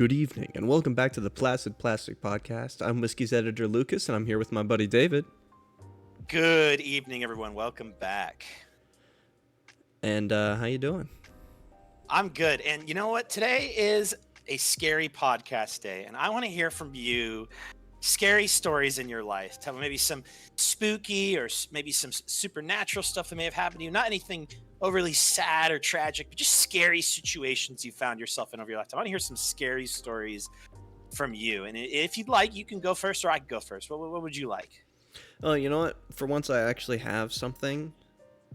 Good evening, and welcome back to the Placid Plastic Podcast. I'm Whiskey's editor Lucas, and I'm here with my buddy David. Good evening, everyone. Welcome back. And how you doing? I'm good. And you know what? Today is a scary podcast day, and I want to hear from you scary stories in your life. Tell me maybe some spooky or maybe some supernatural stuff that may have happened to you. Not anything overly sad or tragic, but just scary situations you found yourself in over your lifetime. I want to hear some scary stories from you. And if you'd like, you can go first, or I can go first. What would you like? Oh, you know what? For once, I actually have something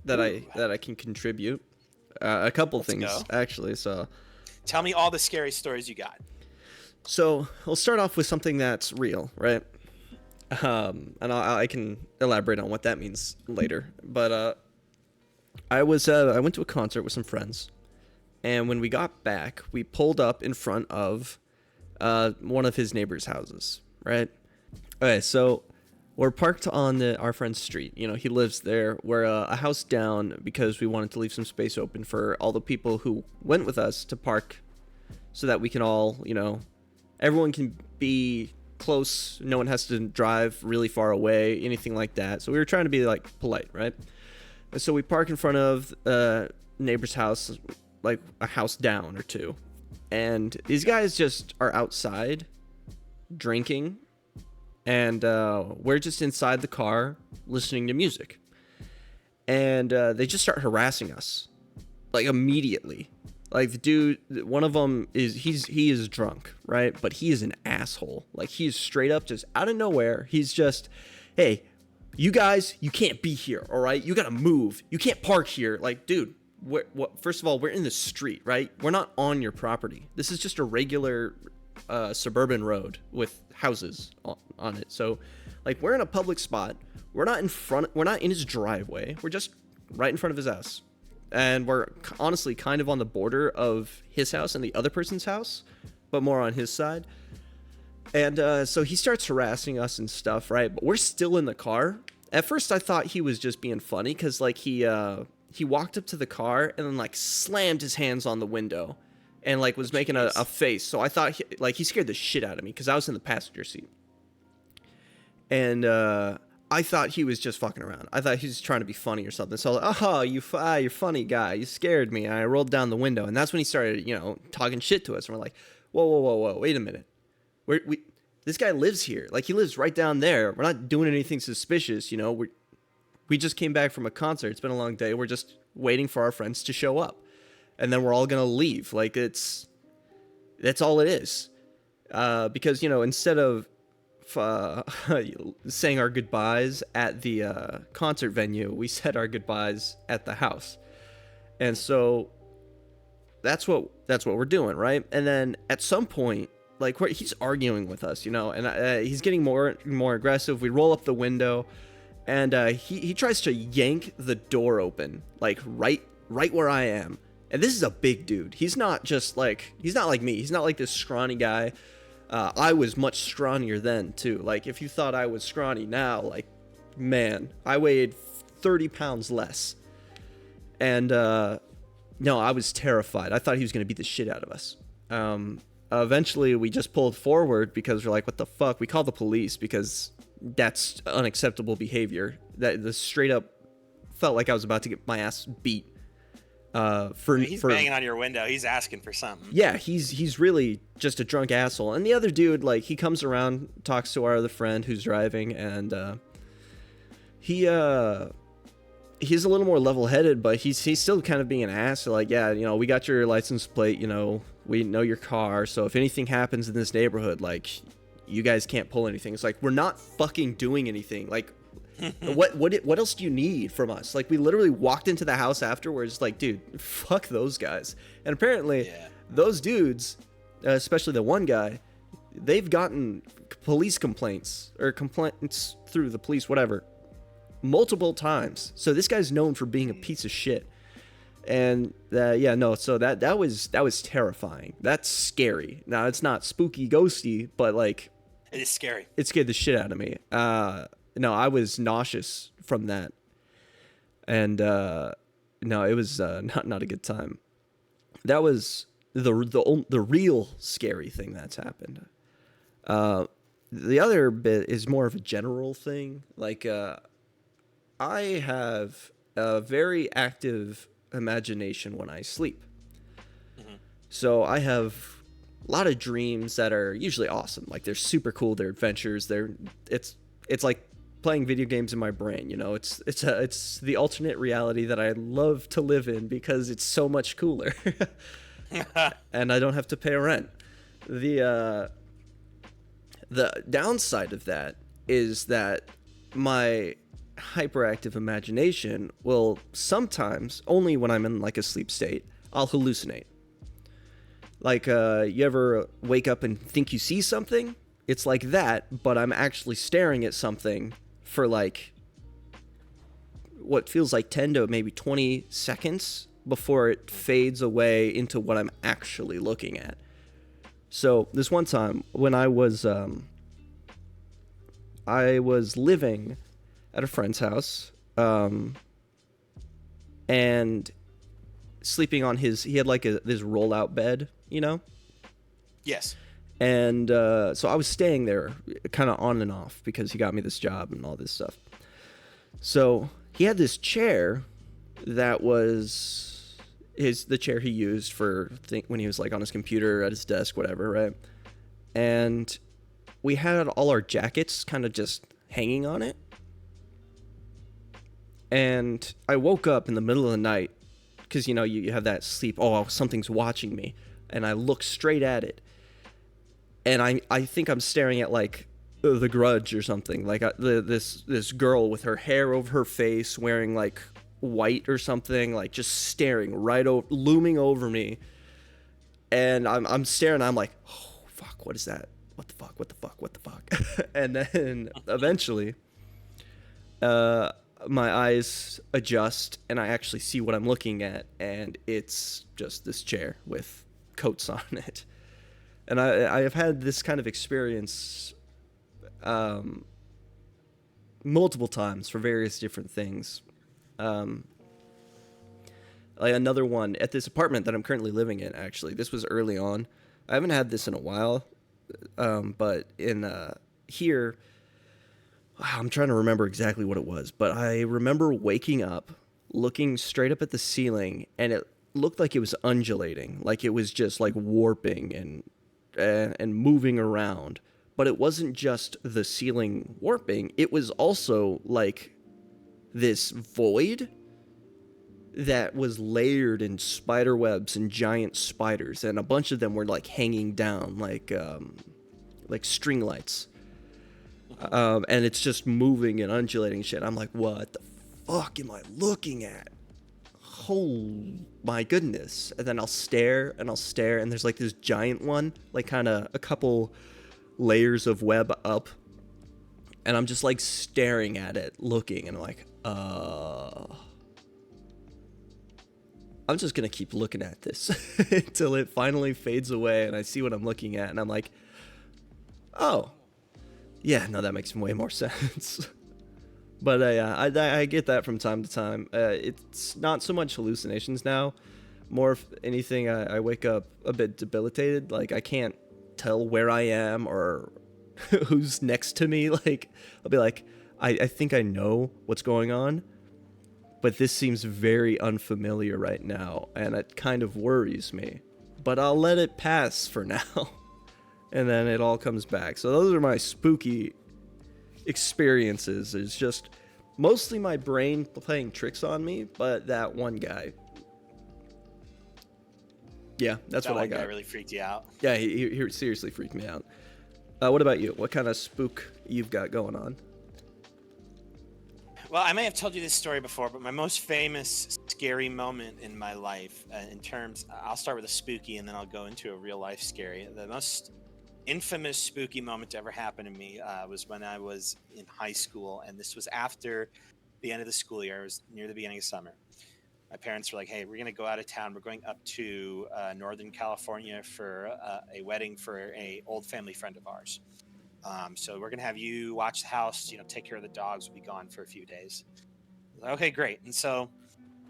that I can contribute. A couple Let's things go. actually. So Tell me all the scary stories you got. I'll start off with something that's real, right? And I can elaborate on what that means later. But I went to a concert with some friends, and when we got back, we pulled up in front of one of his neighbors' houses, right? Okay, so we're parked on our friend's street. You know, he lives there. We're a house down because we wanted to leave some space open for all the people who went with us to park so that we can all, everyone can be close. No one has to drive really far away, anything like that. So we were trying to be polite, right? And so we park in front of a neighbor's house, like a house down or two. And these guys just are outside drinking. And we're just inside the car listening to music. And they just start harassing us, like immediately. Like the dude, one of them he is drunk, right? But he is an asshole. Like he is straight up just out of nowhere. He's just, hey, you guys, you can't be here, all right? You gotta move. You can't park here. Like, dude, first of all, we're in the street, right? We're not on your property. This is just a regular suburban road with houses on it. So, like, we're in a public spot. We're not in his driveway. We're just right in front of his house. And we're honestly kind of on the border of his house and the other person's house, but more on his side. And so he starts harassing us and stuff, right? But we're still in the car. At first, I thought he was just being funny because, like, he walked up to the car and then, like, slammed his hands on the window and, like, was making a face. So I thought, he scared the shit out of me because I was in the passenger seat. And I thought he was just fucking around. I thought he was trying to be funny or something. So I was like, oh, you're funny guy. You scared me. And I rolled down the window. And that's when he started, talking shit to us. And we're like, whoa, wait a minute. This guy lives here. Like, he lives right down there. We're not doing anything suspicious, we just came back from a concert. It's been a long day. We're just waiting for our friends to show up. And then we're all going to leave. Like, that's all it is. Because, instead of saying our goodbyes at the concert venue, we said our goodbyes at the house. And so that's what we're doing, right? And then at some point, like, he's arguing with us, and he's getting more and more aggressive. We roll up the window, and he tries to yank the door open, like right where I am. And this is a big dude. He's not like me. He's not like this scrawny guy. I was much scrawnier then too. Like, if you thought I was scrawny now, like, man, I weighed 30 pounds less. And no, I was terrified. I thought he was gonna beat the shit out of us. Eventually, we just pulled forward because we're like, what the fuck? We called the police because that's unacceptable behavior. That the straight up felt like I was about to get my ass beat. He's banging on your window. He's asking for something. Yeah, he's really just a drunk asshole. And the other dude, like, he comes around, talks to our other friend who's driving, and he's a little more level-headed, but he's still kind of being an ass. So, like, yeah, we got your license plate, we know your car, so if anything happens in this neighborhood, like, you guys can't pull anything. It's like, we're not fucking doing anything. Like, what else do you need from us? Like, we literally walked into the house afterwards, like, dude, fuck those guys. And apparently, those dudes, especially the one guy, they've gotten police complaints or complaints through the police, whatever, multiple times. So this guy's known for being a piece of shit. And so that was terrifying. That's scary. Now, it's not spooky, ghosty, but, like, it is scary. It scared the shit out of me. No, I was nauseous from that. And no, it was not a good time. That was the real scary thing that's happened. Uh, the other bit is more of a general thing. Like I have a very active imagination when I sleep. Hmm. So I have a lot of dreams that are usually awesome. Like they're super cool. They're adventures. It's it's like playing video games in my brain. You know, it's the alternate reality that I love to live in because it's so much cooler, and I don't have to pay rent. The the downside of that is that my hyperactive imagination will sometimes, only when I'm in like a sleep state, I'll hallucinate. Like, you ever wake up and think you see something? It's like that, but I'm actually staring at something for like what feels like 10 to maybe 20 seconds before it fades away into what I'm actually looking at. So, this one time when I was living at a friend's house, and sleeping on he had like this rollout bed, you know? Yes. And so I was staying there kind of on and off because he got me this job and all this stuff. So he had this chair that was the chair he used for when he was like on his computer at his desk, whatever, right? And we had all our jackets kind of just hanging on it. And I woke up in the middle of the night because, you know, you have that sleep, oh, something's watching me. And I look straight at it. And I think I'm staring at, like, The Grudge or something. Like, this girl with her hair over her face, wearing, like, white or something, like, just staring right over, looming over me. And I'm staring, I'm like, oh, fuck, what is that? What the fuck, what the fuck, what the fuck? And then eventually, my eyes adjust and I actually see what I'm looking at, and it's just this chair with coats on it. And I have had this kind of experience multiple times for various different things. Like another one at this apartment that I'm currently living in, actually. This was early on. I haven't had this in a while, but in here, I'm trying to remember exactly what it was, but I remember waking up, looking straight up at the ceiling, and it looked like it was undulating, like it was just like warping and moving around. But it wasn't just the ceiling warping; it was also like this void that was layered in spider webs and giant spiders, and a bunch of them were like hanging down like string lights. And it's just moving and undulating shit. I'm like, what the fuck am I looking at? Oh my goodness. And then I'll stare and I'll stare, and there's like this giant one, like kind of a couple layers of web up. And I'm just like staring at it, looking, and I'm like, I'm just gonna keep looking at this until it finally fades away and I see what I'm looking at, and I'm like, oh, yeah, no, that makes way more sense. But I get that from time to time. It's not so much hallucinations now. More if anything, I wake up a bit debilitated. Like, I can't tell where I am or who's next to me. Like, I'll be like, I think I know what's going on, but this seems very unfamiliar right now, and it kind of worries me. But I'll let it pass for now. And then it all comes back. So those are my spooky experiences. It's just mostly my brain playing tricks on me, but that one guy. Yeah, that's That what I one guy got. really freaked you out. Yeah, he seriously freaked me out. What about you? What kind of spook you've got going on? Well, I may have told you this story before, but my most famous scary moment in my life, I'll start with a spooky and then I'll go into a real life scary. The most infamous spooky moment to ever happen to me was when I was in high school, and this was after the end of the school year. It was near the beginning of summer. My parents were like, "Hey, we're going to go out of town. We're going up to Northern California for a wedding for a old family friend of ours. So we're going to have you watch the house, take care of the dogs. We'll be gone for a few days." I was like, okay, great. And so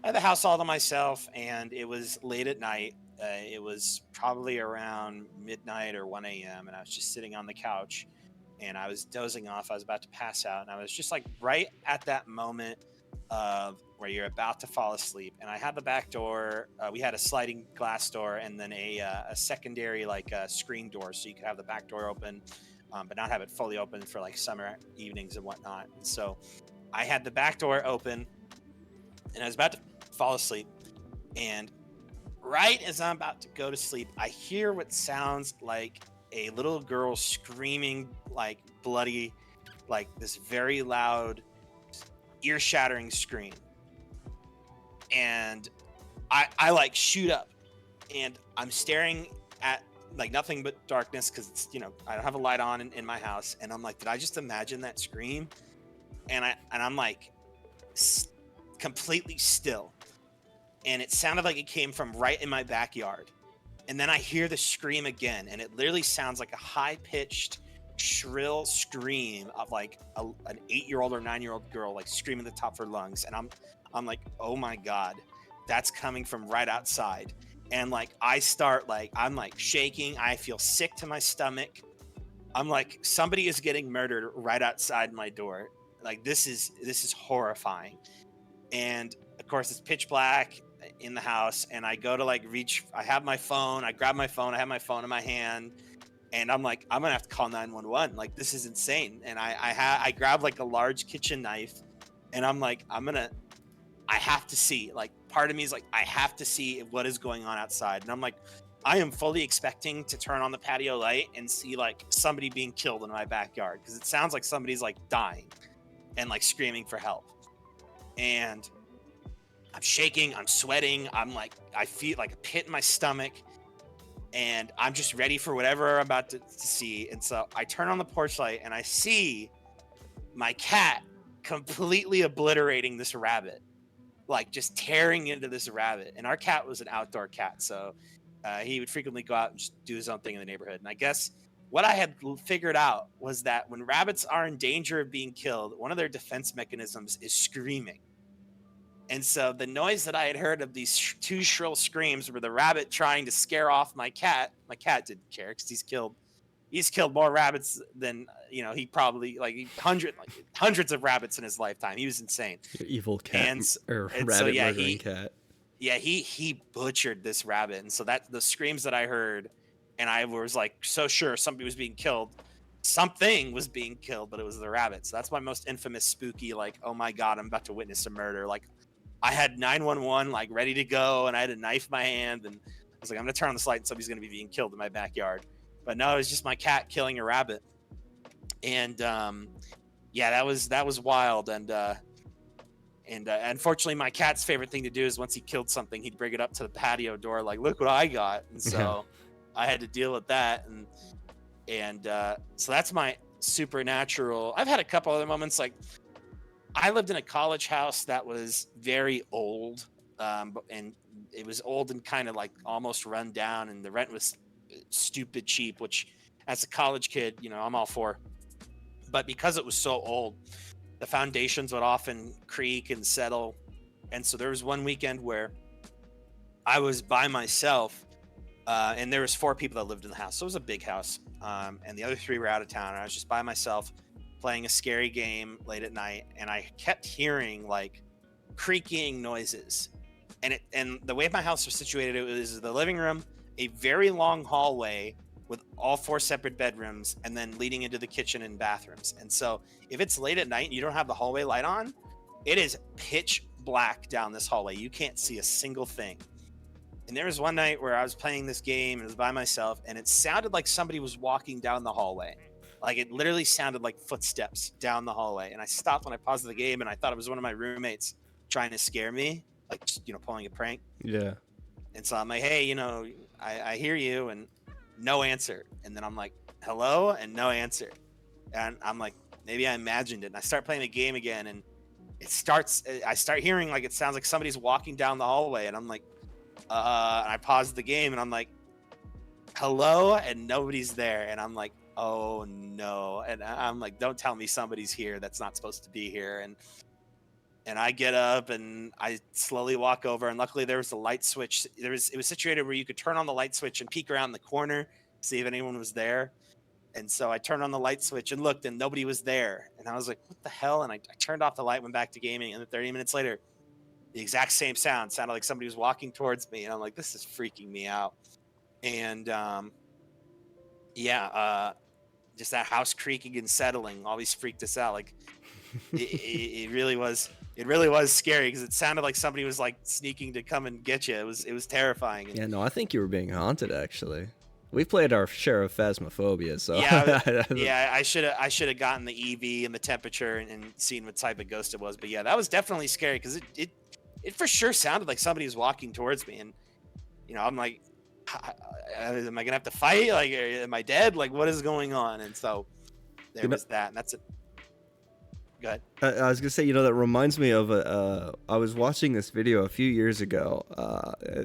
I had the house all to myself, and it was late at night, It was probably around midnight or 1 a.m. and I was just sitting on the couch and I was dozing off. I was about to pass out, and I was just like right at that moment of where you're about to fall asleep. And I had the back door. We had a sliding glass door and then a secondary like screen door, so you could have the back door open, but not have it fully open for like summer evenings and whatnot. And so I had the back door open, and I was about to fall asleep. And right as I'm about to go to sleep, I hear what sounds like a little girl screaming like bloody, like this very loud, ear-shattering scream. And I like shoot up, and I'm staring at like nothing but darkness because it's, you know, I don't have a light on in my house, and I'm like, did I just imagine that scream? And I'm like completely still, and it sounded like it came from right in my backyard. And then I hear the scream again, and it literally sounds like a high-pitched, shrill scream of like an 8-year-old or 9-year-old girl like screaming at the top of her lungs. And I'm like, oh my god, that's coming from right outside. And like I start like I'm like shaking. I feel sick to my stomach. I'm like, somebody is getting murdered right outside my door. Like this is horrifying. And of course it's pitch black in the house, and I go to like reach. I have my phone. I grab my phone. I have my phone in my hand, and I'm like, I'm gonna have to call 911. Like this is insane. And I grab like a large kitchen knife, and I'm like, I have to see. Like part of me is like, I have to see what is going on outside. And I'm like, I am fully expecting to turn on the patio light and see like somebody being killed in my backyard, because it sounds like somebody's like dying and like screaming for help. And I'm shaking, I'm sweating, I'm like, I feel like a pit in my stomach, and I'm just ready for whatever I'm about to see. And so I turn on the porch light, and I see my cat completely obliterating this rabbit, like just tearing into this rabbit. And our cat was an outdoor cat, so he would frequently go out and just do his own thing in the neighborhood. And I guess what I had figured out was that when rabbits are in danger of being killed, one of their defense mechanisms is screaming. And so the noise that I had heard of these two shrill screams were the rabbit trying to scare off my cat. My cat didn't care because he's killed more rabbits than, you know, he probably like hundreds of rabbits in his lifetime. He was insane. Your evil cat or and rabbit so, yeah, murdering cat. Yeah, he butchered this rabbit. And so that the screams that I heard, and I was like so sure somebody was being killed. Something was being killed, but it was the rabbit. So that's my most infamous spooky, like, oh my god, I'm about to witness a murder. Like I had 911 like ready to go, and I had a knife in my hand, and I was like, I'm gonna turn on this light and somebody's gonna be being killed in my backyard. But no, it was just my cat killing a rabbit. And yeah, that was wild. And unfortunately, my cat's favorite thing to do is once he killed something, he'd bring it up to the patio door, like, look what I got. And so I had to deal with that. And so that's my supernatural. I've had a couple other moments. Like I lived in a college house that was very old, and it was old and kind of like almost run down, and the rent was stupid cheap, which as a college kid, you know, I'm all for. But because it was so old, the foundations would often creak and settle. And so there was one weekend where I was by myself, and there was 4 people that lived in the house. So it was a big house, and the other 3 were out of town, and I was just by myself playing a scary game late at night, and I kept hearing like creaking noises. And the way my house was situated, it was the living room, a very long hallway with all 4 separate bedrooms, and then leading into the kitchen and bathrooms. And so if it's late at night and you don't have the hallway light on, it is pitch black down this hallway. You can't see a single thing. And there was one night where I was playing this game and it was by myself, and it sounded like somebody was walking down the hallway. Like it literally sounded like footsteps down the hallway. And I stopped when I paused the game, and I thought it was one of my roommates trying to scare me, like, you know, pulling a prank. Yeah. And so I'm like, hey, you know, I hear you, and no answer. And then I'm like, hello, and no answer. And I'm like, maybe I imagined it. And I start playing the game again, and I start hearing like it sounds like somebody's walking down the hallway, and I'm like, and I paused the game, and I'm like, hello, and nobody's there. And I'm like, oh no. And I'm like, don't tell me somebody's here that's not supposed to be here. And I get up and I slowly walk over, and luckily there was a light switch. It was situated where you could turn on the light switch and peek around the corner, see if anyone was there. And so I turned on the light switch and looked, and nobody was there. And I was like, what the hell? And I turned off the light, went back to gaming, and then 30 minutes later, the exact same sound sounded like somebody was walking towards me. And I'm like, this is freaking me out. And just that house creaking and settling always freaked us out. Like it really was. It really was scary because it sounded like somebody was like sneaking to come and get you. It was terrifying. Yeah, no, I think you were being haunted actually. We played our share of Phasmophobia, so yeah, I should have gotten the EV and the temperature and seen what type of ghost it was. But yeah, that was definitely scary because it for sure sounded like somebody was walking towards me, and I'm like, am I gonna have to fight? Like, am I dead? Like, what is going on? And so there was that, and that's it. Go ahead. I was gonna say, that reminds me of I was watching this video a few years ago.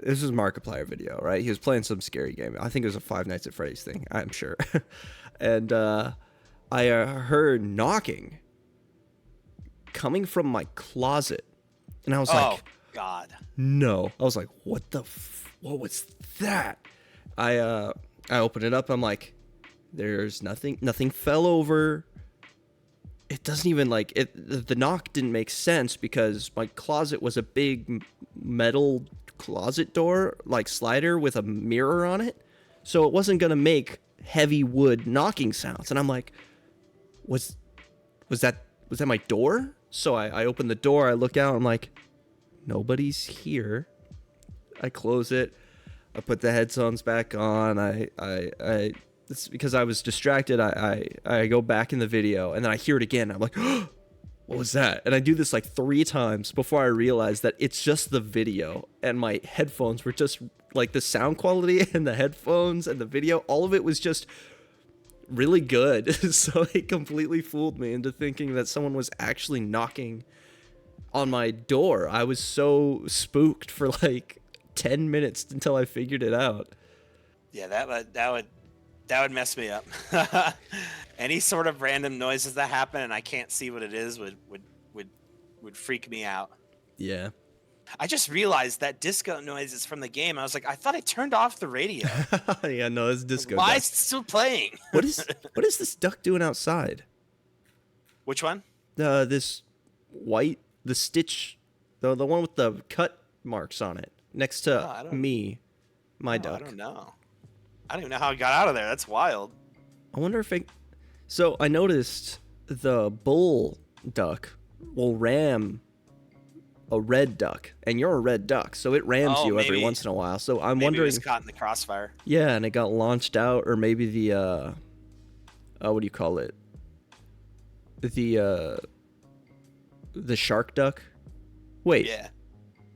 This was a Markiplier video, right? He was playing some scary game. I think it was a Five Nights at Freddy's thing. I'm sure. And I heard knocking coming from my closet, and I was like, "Oh God, no!" I was like, "What the? What was that?" I opened it up. I'm like, "There's nothing. Nothing fell over." It doesn't even the knock didn't make sense because my closet was a big metal closet door, like slider with a mirror on it. So it wasn't going to make heavy wood knocking sounds. And I'm like, was that my door? So I open the door, I look out, I'm like, nobody's here. I close it. I put the headphones back on. It's because I was distracted. I go back in the video and then I hear it again. I'm like, oh, what was that? And I do this like 3 times before I realize that it's just the video, and my headphones were just like the sound quality and the headphones and the video. All of it was just really good. So it completely fooled me into thinking that someone was actually knocking on my door. I was so spooked for like 10 minutes until I figured it out. Yeah, that would mess me up. Any sort of random noises that happen and I can't see what it is would freak me out. Yeah. I just realized that disco noise is from the game. I was like, I thought I turned off the radio. Yeah, no, it's disco. Why duck. is it still playing? What is this duck doing outside? Which one? This white, the stitch, the one with the cut marks on it next to my duck. I don't know. I don't even know how it got out of there. That's wild. I wonder if So I noticed the bull duck will ram a red duck, and you're a red duck, so it rams you every once in a while. So I'm wondering. It was caught in the crossfire. Yeah, and it got launched out, or maybe the what do you call it? The shark duck. Wait. Yeah.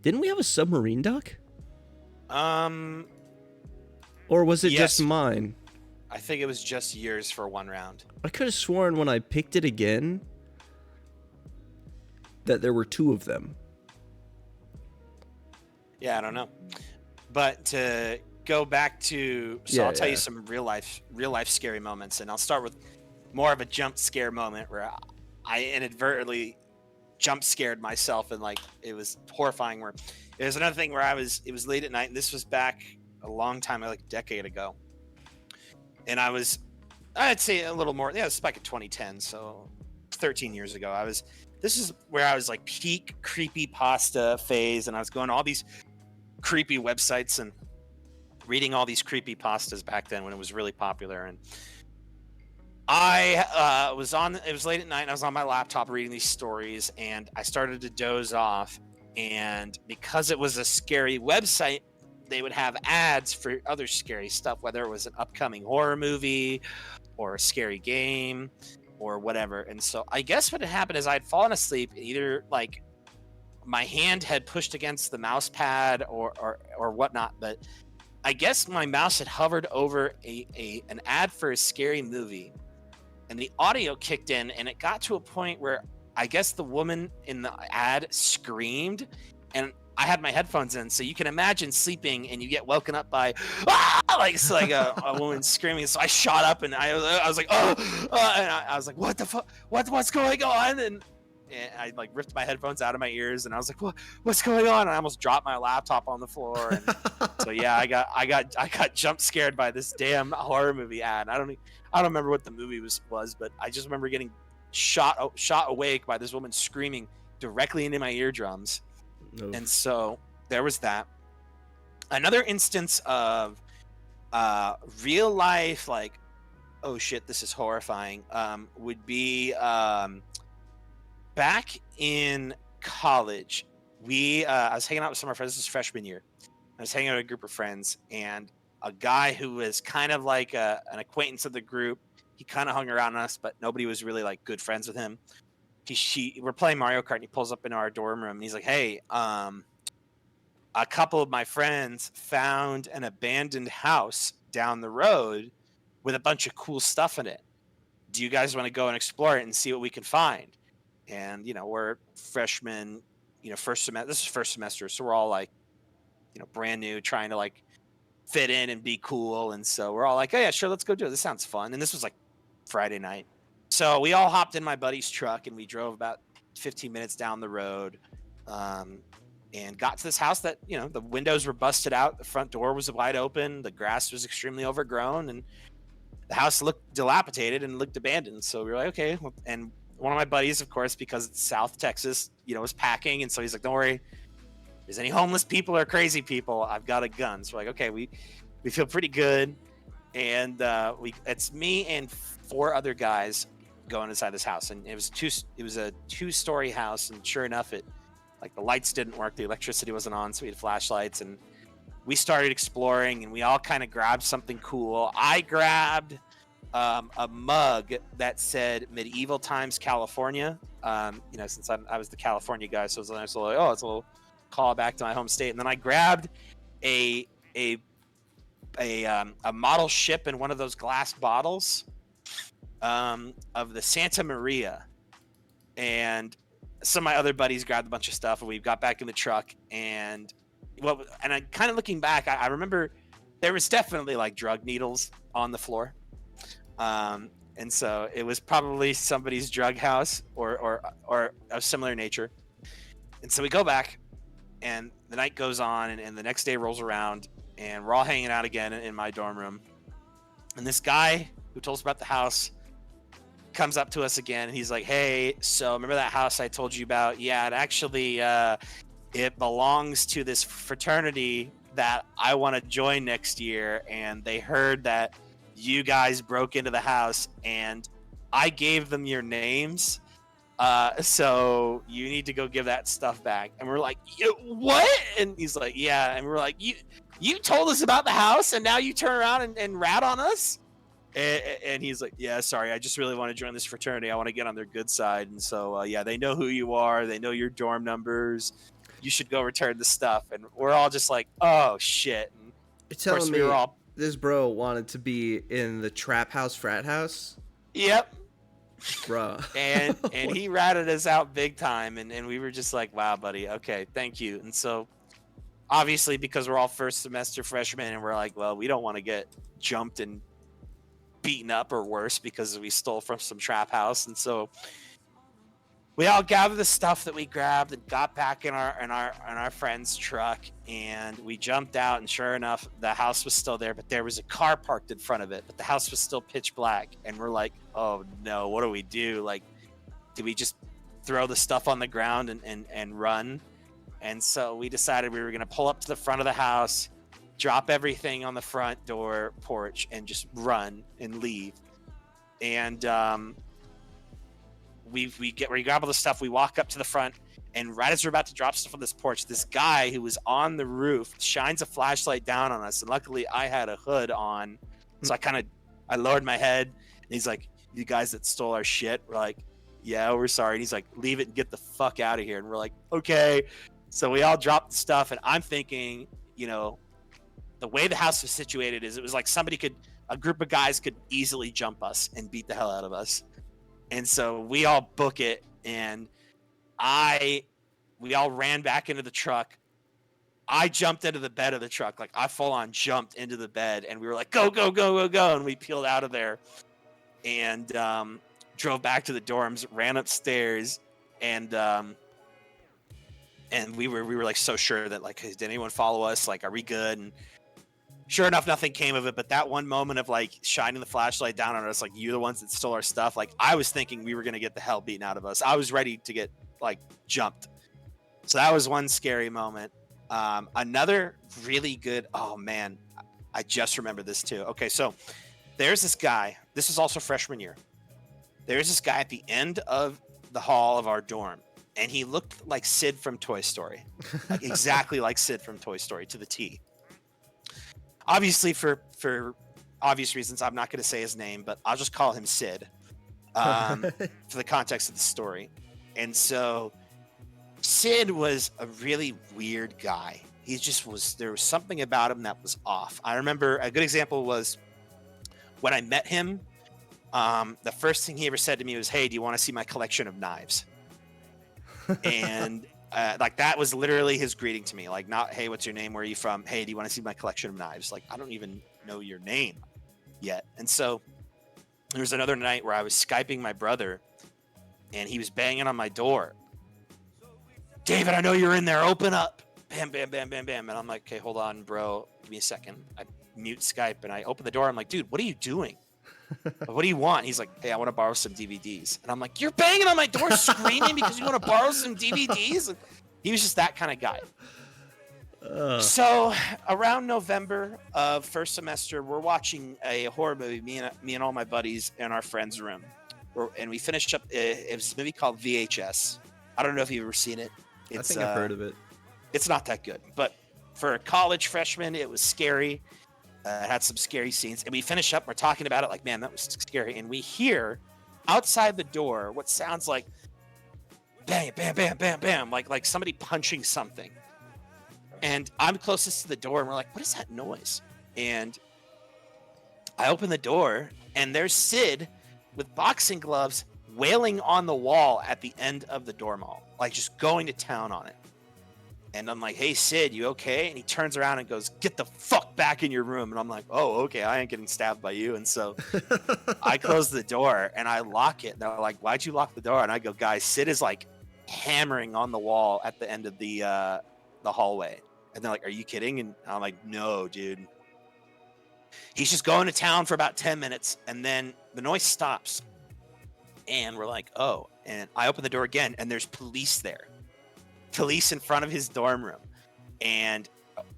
Didn't we have a submarine duck? Or was it just mine? I think it was just yours for one round. I could have sworn when I picked it again that there were 2 of them. Yeah, I don't know. But to go back to, I'll tell you some real life scary moments, and I'll start with more of a jump scare moment where I inadvertently jump scared myself, and like it was horrifying. Where there's another thing where it was late at night, and this was back a long time, like a decade ago, and I'd say a little more. Yeah, it's back in 2010, so 13 years ago. This is where I was like peak creepypasta phase, and I was going to all these creepy websites and reading all these creepypastas back then when it was really popular. And it was late at night, and I was on my laptop reading these stories, and I started to doze off. And because it was a scary website, they would have ads for other scary stuff, whether it was an upcoming horror movie or a scary game or whatever. And so I guess what had happened is I'd fallen asleep, either like my hand had pushed against the mouse pad or whatnot, but I guess my mouse had hovered over an ad for a scary movie, and the audio kicked in, and it got to a point where I guess the woman in the ad screamed, and I had my headphones in, so you can imagine sleeping and you get woken up by a woman screaming. So I shot up, and I was like, oh, and I was like, what the fuck? What's going on? And and I like ripped my headphones out of my ears, and I was like, what's going on? And I almost dropped my laptop on the floor. And so yeah, I got jump scared by this damn horror movie ad. I don't remember what the movie was, but I just remember getting shot awake by this woman screaming directly into my eardrums. Oof. And so there was that. Another instance of real life, like, oh shit, this is horrifying, would be back in college. I was hanging out with some of our friends. This is freshman year. I was hanging out with a group of friends, and a guy who was kind of like an acquaintance of the group. He kind of hung around us, but nobody was really like good friends with him. We're playing Mario Kart, and he pulls up into our dorm room, and he's like, "Hey, a couple of my friends found an abandoned house down the road with a bunch of cool stuff in it. Do you guys want to go and explore it and see what we can find?" And we're freshmen, first semester. This is first semester, so we're all like, brand new, trying to like fit in and be cool. And so we're all like, "Oh yeah, sure, let's go do it. This sounds fun." And this was like Friday night. So we all hopped in my buddy's truck, and we drove about 15 minutes down the road, and got to this house that, the windows were busted out. The front door was wide open. The grass was extremely overgrown, and the house looked dilapidated and looked abandoned. So we were like, okay. And one of my buddies, of course, because it's South Texas, was packing. And so he's like, "Don't worry, if there's any homeless people or crazy people, I've got a gun." So we're like, okay, we feel pretty good. And it's me and 4 other guys going inside this house. And it was a 2-story house. And sure enough, like the lights didn't work. The electricity wasn't on. So we had flashlights, and we started exploring, and we all kind of grabbed something cool. I grabbed a mug that said Medieval Times California, since I was the California guy. So it was a nice little, it's a little call back to my home state. And then I grabbed a model ship in one of those glass bottles of the Santa Maria. And some of my other buddies grabbed a bunch of stuff, and we got back in the truck. And I kind of looking back, I remember there was definitely like drug needles on the floor. And so it was probably somebody's drug house or of similar nature. And so we go back, and the night goes on, and the next day rolls around, and we're all hanging out again in my dorm room. And this guy who told us about the house comes up to us again, and he's like, "Hey, so remember that house I told you about? Yeah, it actually it belongs to this fraternity that I want to join next year, and they heard that you guys broke into the house, and I gave them your names, so you need to go give that stuff back." And we're like, "What?" And he's like, "Yeah." And we're like, you told us about the house, and now you turn around and rat on us?" And he's like, "Yeah, sorry, I just really want to join this fraternity. I want to get on their good side. And so, yeah, they know who you are. They know your dorm numbers. You should go return the stuff." And we're all just like, "Oh, shit." And You're telling me this bro wanted to be in the trap house frat house? Yep. Bro. and he ratted us out big time. And we were just like, "Wow, buddy. Okay, thank you." And so, obviously, because we're all first semester freshmen, and we're like, well, we don't want to get jumped and beaten up or worse because we stole from some trap house. And so we all gathered the stuff that we grabbed and got back in our friend's truck, and we jumped out, and sure enough, the house was still there, but there was a car parked in front of it, but the house was still pitch black. And we're like, "Oh no, what do we do? Like, do we just throw the stuff on the ground and run?" And so we decided we were going to pull up to the front of the house, drop everything on the front door porch, and just run and leave. And we grab all the stuff, we walk up to the front, and right as we're about to drop stuff on this porch, this guy who was on the roof shines a flashlight down on us. And luckily I had a hood on, so I lowered my head, and he's like, "You guys that stole our shit?" We're like, "Yeah, we're sorry." And he's like, "Leave it and get the fuck out of here." And we're like, "Okay." So we all dropped the stuff, and I'm thinking, the way the house was situated is it was like a group of guys could easily jump us and beat the hell out of us. And so we all book it, and we all ran back into the truck. I jumped into the bed of the truck. Like, I full on jumped into the bed, and we were like, "Go, go, go, go, go." And we peeled out of there and drove back to the dorms, ran upstairs, and we were like so sure that like, did anyone follow us? Like, are we good? And sure enough, nothing came of it. But that one moment of like shining the flashlight down on us, like, you're the ones that stole our stuff. Like, I was thinking we were gonna get the hell beaten out of us. I was ready to get like jumped. So that was one scary moment. Another really good. Oh man, I just remember this too. Okay, so there's this guy. This is also freshman year. There's this guy at the end of the hall of our dorm, and he looked like Sid from Toy Story, like exactly like Sid from Toy Story to the T. Obviously, for obvious reasons, I'm not going to say his name, but I'll just call him Sid for the context of the story. And so Sid was a really weird guy. He just was, there was something about him that was off. I remember a good example was when I met him, the first thing he ever said to me was, "Hey, do you want to see my collection of knives?" And like that was literally his greeting to me. Like, not, "Hey, what's your name? Where are you from? Hey, do you want to see my collection of knives?" Like, I don't even know your name yet. And so there was another night where I was Skyping my brother, and he was banging on my door. "David, I know you're in there. Open up." Bam, bam, bam, bam, bam. And I'm like, "Okay, hold on, bro. Give me a second." I mute Skype and I open the door. I'm like, "Dude, what are you doing? What do you want?" He's like, "Hey, I want to borrow some DVDs." And I'm like, "You're banging on my door screaming because you want to borrow some DVDs?" And he was just that kind of guy. So around November of first semester, we're watching a horror movie, me and all my buddies in our friend's room. And we finished up, it was a movie called VHS. I don't know if you've ever seen it. I think I've heard of it. It's not that good, but for a college freshman, it was scary. It had some scary scenes, and we finish up. We're talking about it like, "Man, that was scary." And we hear outside the door what sounds like bang, bam, bam, bam, bam, like somebody punching something. And I'm closest to the door, and we're like, "What is that noise?" And I open the door, and there's Sid with boxing gloves wailing on the wall at the end of the dorm hall, like just going to town on it. And I'm like, "Hey, Sid, you okay?" And he turns around and goes, "Get the fuck back in your room." And I'm like, "Oh, okay, I ain't getting stabbed by you." And so I close the door and I lock it. And they're like, "Why'd you lock the door?" And I go, "Guys, Sid is like hammering on the wall at the end of the hallway." And they're like, "Are you kidding?" And I'm like, "No, dude. He's just going to town for about 10 minutes." And then the noise stops. And we're like, "Oh." And I open the door again, and there's police there. Police in front of his dorm room. And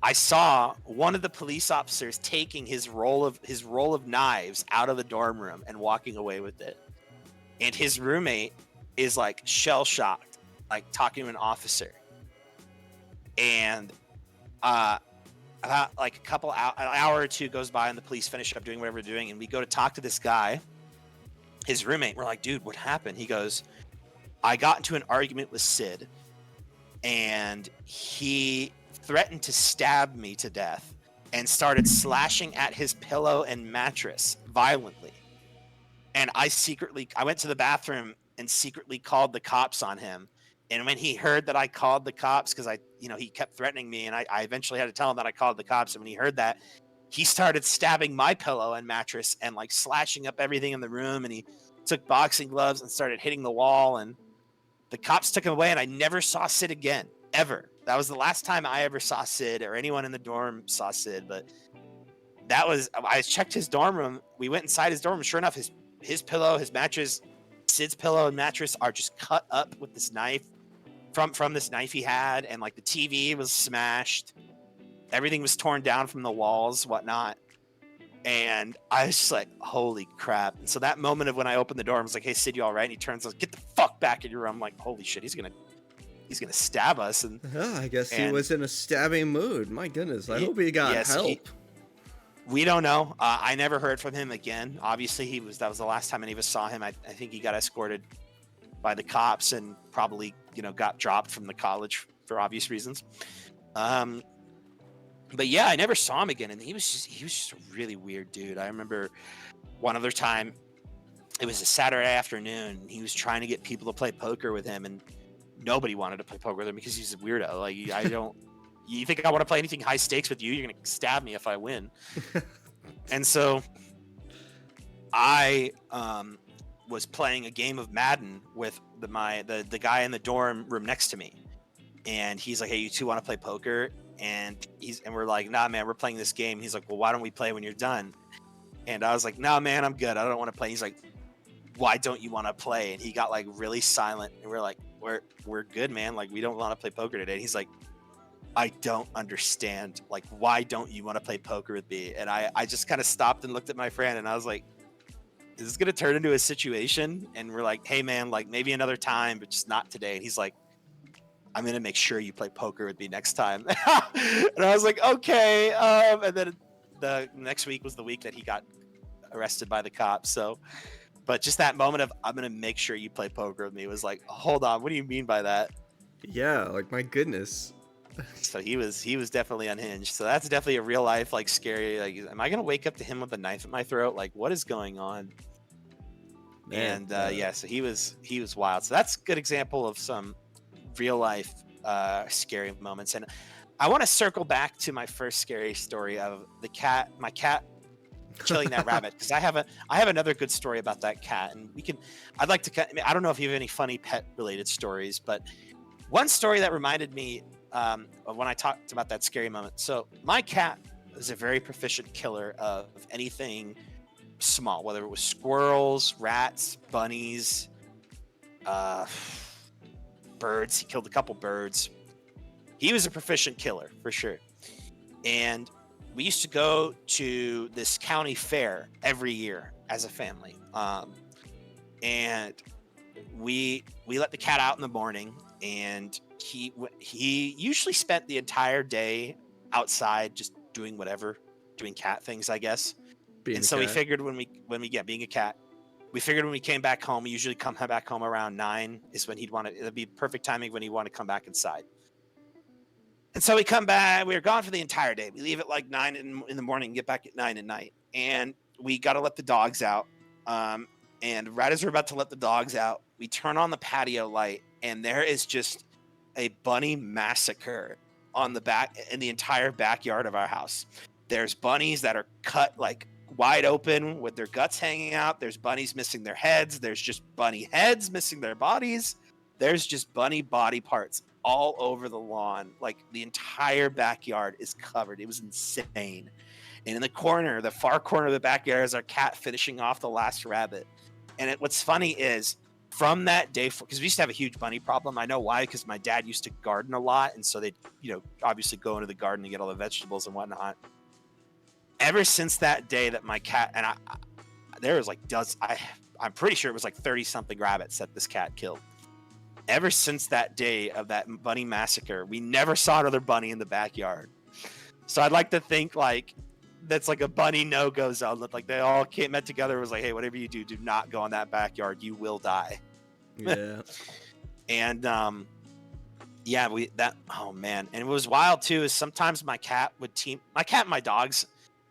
I saw one of the police officers taking his roll of knives out of the dorm room and walking away with it. And his roommate is like shell shocked, like talking to an officer. And about like an hour or two goes by, and the police finish up doing whatever they're doing, and we go to talk to this guy, his roommate. We're like, "Dude, what happened?" He goes, "I got into an argument with Sid, and he threatened to stab me to death and started slashing at his pillow and mattress violently. And I went to the bathroom and secretly called the cops on him. And when he heard that I called the cops, because he kept threatening me, and I eventually had to tell him that I called the cops. And when he heard that, he started stabbing my pillow and mattress and like slashing up everything in the room. And he took boxing gloves and started hitting the wall, and the cops took him away, and I never saw Sid again, ever. That was the last time I ever saw Sid, or anyone in the dorm saw Sid. But I checked his dorm room. We went inside his dorm room. Sure enough, his pillow, his mattress, Sid's pillow and mattress are just cut up with this knife from this knife he had. And like the TV was smashed. Everything was torn down from the walls, whatnot. And I was just like, holy crap. And so that moment of when I opened the door, I was like, "Hey, Sid, you all right?" And he turns and goes, "Get the fuck back in your room." I'm like, holy shit, he's gonna stab us. And I guess he was in a stabbing mood. My goodness, I hope he got help. We don't know. I never heard from him again. Obviously, that was the last time any of us saw him. I think he got escorted by the cops and probably got dropped from the college for obvious reasons. But yeah, I never saw him again, and he was just a really weird dude. I remember one other time, it was a Saturday afternoon, and he was trying to get people to play poker with him, and nobody wanted to play poker with him because he's a weirdo. Like, you think I want to play anything high stakes with you? You're gonna stab me if I win. And so I was playing a game of Madden with the guy in the dorm room next to me, and he's like, "Hey, you two want to play poker?" And we're like, "Nah, man, we're playing this game." He's like, "Well, why don't we play when you're done?" And I was like, "Nah, man, I'm good. I don't want to play." He's like, "Why don't you want to play?" And he got like really silent, and we're like, "We're good, man. Like, we don't want to play poker today." And he's like, "I don't understand. Like, why don't you want to play poker with me?" And I just kind of stopped and looked at my friend, and I was like, "Is this gonna turn into a situation?" And we're like, "Hey, man, like maybe another time, but just not today." And he's like, "I'm gonna make sure you play poker with me next time." And I was like, "Okay." And then the next week was the week that he got arrested by the cops. So, but just that moment of "I'm gonna make sure you play poker with me" was like, hold on, what do you mean by that? Yeah, like my goodness. So he was definitely unhinged. So that's definitely a real life like scary. Like, am I gonna wake up to him with a knife at my throat? Like, what is going on? Man, And yeah, so he was wild. So that's a good example of some real life scary moments. And I want to circle back to my first scary story of my cat killing that rabbit, because I have another good story about that cat, and I'd like to. I don't know if you have any funny pet related stories, but one story that reminded me of when I talked about that scary moment. So my cat is a very proficient killer of anything small, whether it was squirrels, rats, bunnies, uh, birds. He killed a couple birds. He was a proficient killer for sure. And we used to go to this county fair every year as a family. And we let the cat out in the morning, and he usually spent the entire day outside just doing whatever, doing cat things, I guess. being And a so we cat. figured when we get being a cat, we figured when we came back home, we usually come back home around 9 is when it'd be perfect timing when he'd want to come back inside. And so we come back, we were gone for the entire day. We leave at like 9 in the morning and get back at 9 at night. And we got to let the dogs out. And right as we're about to let the dogs out, we turn on the patio light, and there is just a bunny massacre on the back in the entire backyard of our house. There's bunnies that are cut like wide open with their guts hanging out. There's bunnies missing their heads. There's just bunny heads missing their bodies. There's just bunny body parts all over the lawn. Like the entire backyard is covered. It was insane. And in the far corner of the backyard, is our cat finishing off the last rabbit. And what's funny is from that day, because we used to have a huge bunny problem. I know why, because my dad used to garden a lot. And so they'd, obviously go into the garden and get all the vegetables and whatnot. Ever since that day that my cat, and there was like I'm pretty sure it was like 30 something rabbits that this cat killed. Ever since that day of that bunny massacre, we never saw another bunny in the backyard. So I'd like to think like that's like a bunny no-go zone. That like they all met together and was like, hey, whatever you do not go in that backyard. You will die. Yeah. And yeah, oh man. And it was wild too, is sometimes my cat and my dogs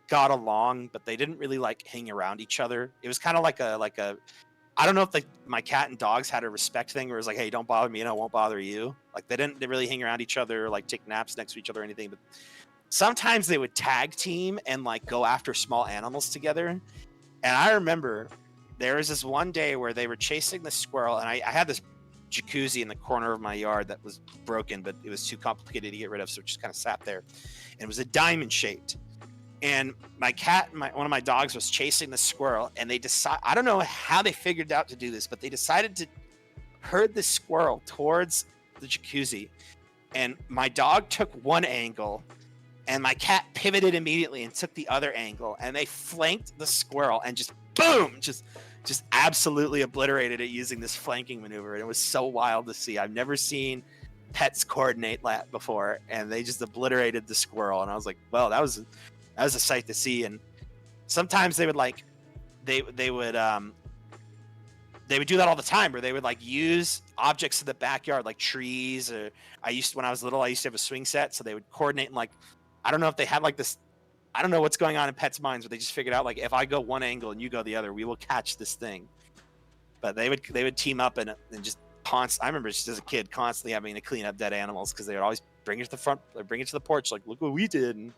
got along, but they didn't really like hang around each other. It was kind of like a I don't know if my cat and dogs had a respect thing where it was like, hey, don't bother me and I won't bother you. Like they really hang around each other or like take naps next to each other or anything. But sometimes they would tag team and like go after small animals together. And I remember there was this one day where they were chasing the squirrel, and I had this jacuzzi in the corner of my yard that was broken, but it was too complicated to get rid of, so it just kind of sat there. And it was a diamond shaped. And my cat, one of my dogs, was chasing the squirrel, and I don't know how they figured out to do this, but they decided to herd the squirrel towards the jacuzzi. And my dog took one angle, and my cat pivoted immediately and took the other angle, and they flanked the squirrel and just boom, just absolutely obliterated it using this flanking maneuver. And it was so wild to see. I've never seen pets coordinate that before, and they just obliterated the squirrel. And I was like, well, that was a sight to see. And sometimes they would like they would do that all the time, where they would like use objects in the backyard like trees. Or when I was little, I used to have a swing set, so they would coordinate and like, I don't know if they had like this, I don't know what's going on in pets' minds, but they just figured out like, if I go one angle and you go the other, we will catch this thing. But they would team up and just I remember just as a kid constantly having to clean up dead animals, because they would always bring it to the front, or bring it to the porch, like, look what we did. And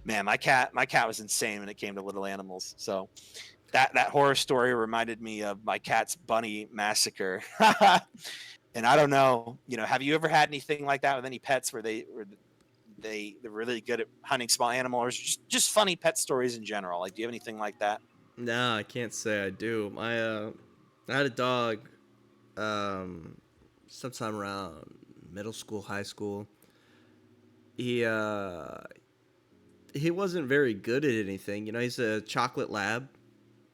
man, my cat was insane when it came to little animals. So that horror story reminded me of my cat's bunny massacre. And I don't know, have you ever had anything like that with any pets where they're really good at hunting small animals, or just funny pet stories in general? Like, do you have anything like that? Nah, I can't say I do. I had a dog, um, sometime around middle school, high school. He uh, he wasn't very good at anything. He's a chocolate lab,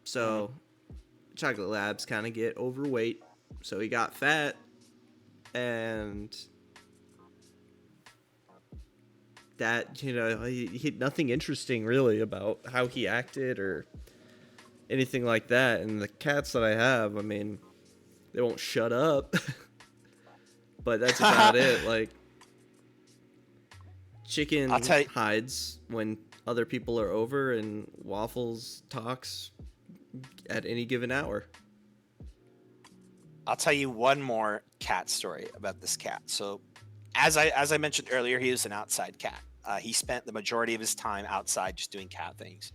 Mm. so chocolate labs kind of get overweight. So he got fat, and that he nothing interesting really about how he acted or anything like that. And the cats that I have, I mean, they won't shut up, but that's about it. Like, I'll Chicken tell you. hides when other people are over, and Waffles talks at any given hour. I'll tell you one more cat story about this cat. So, as I mentioned earlier, he was an outside cat. He spent the majority of his time outside just doing cat things.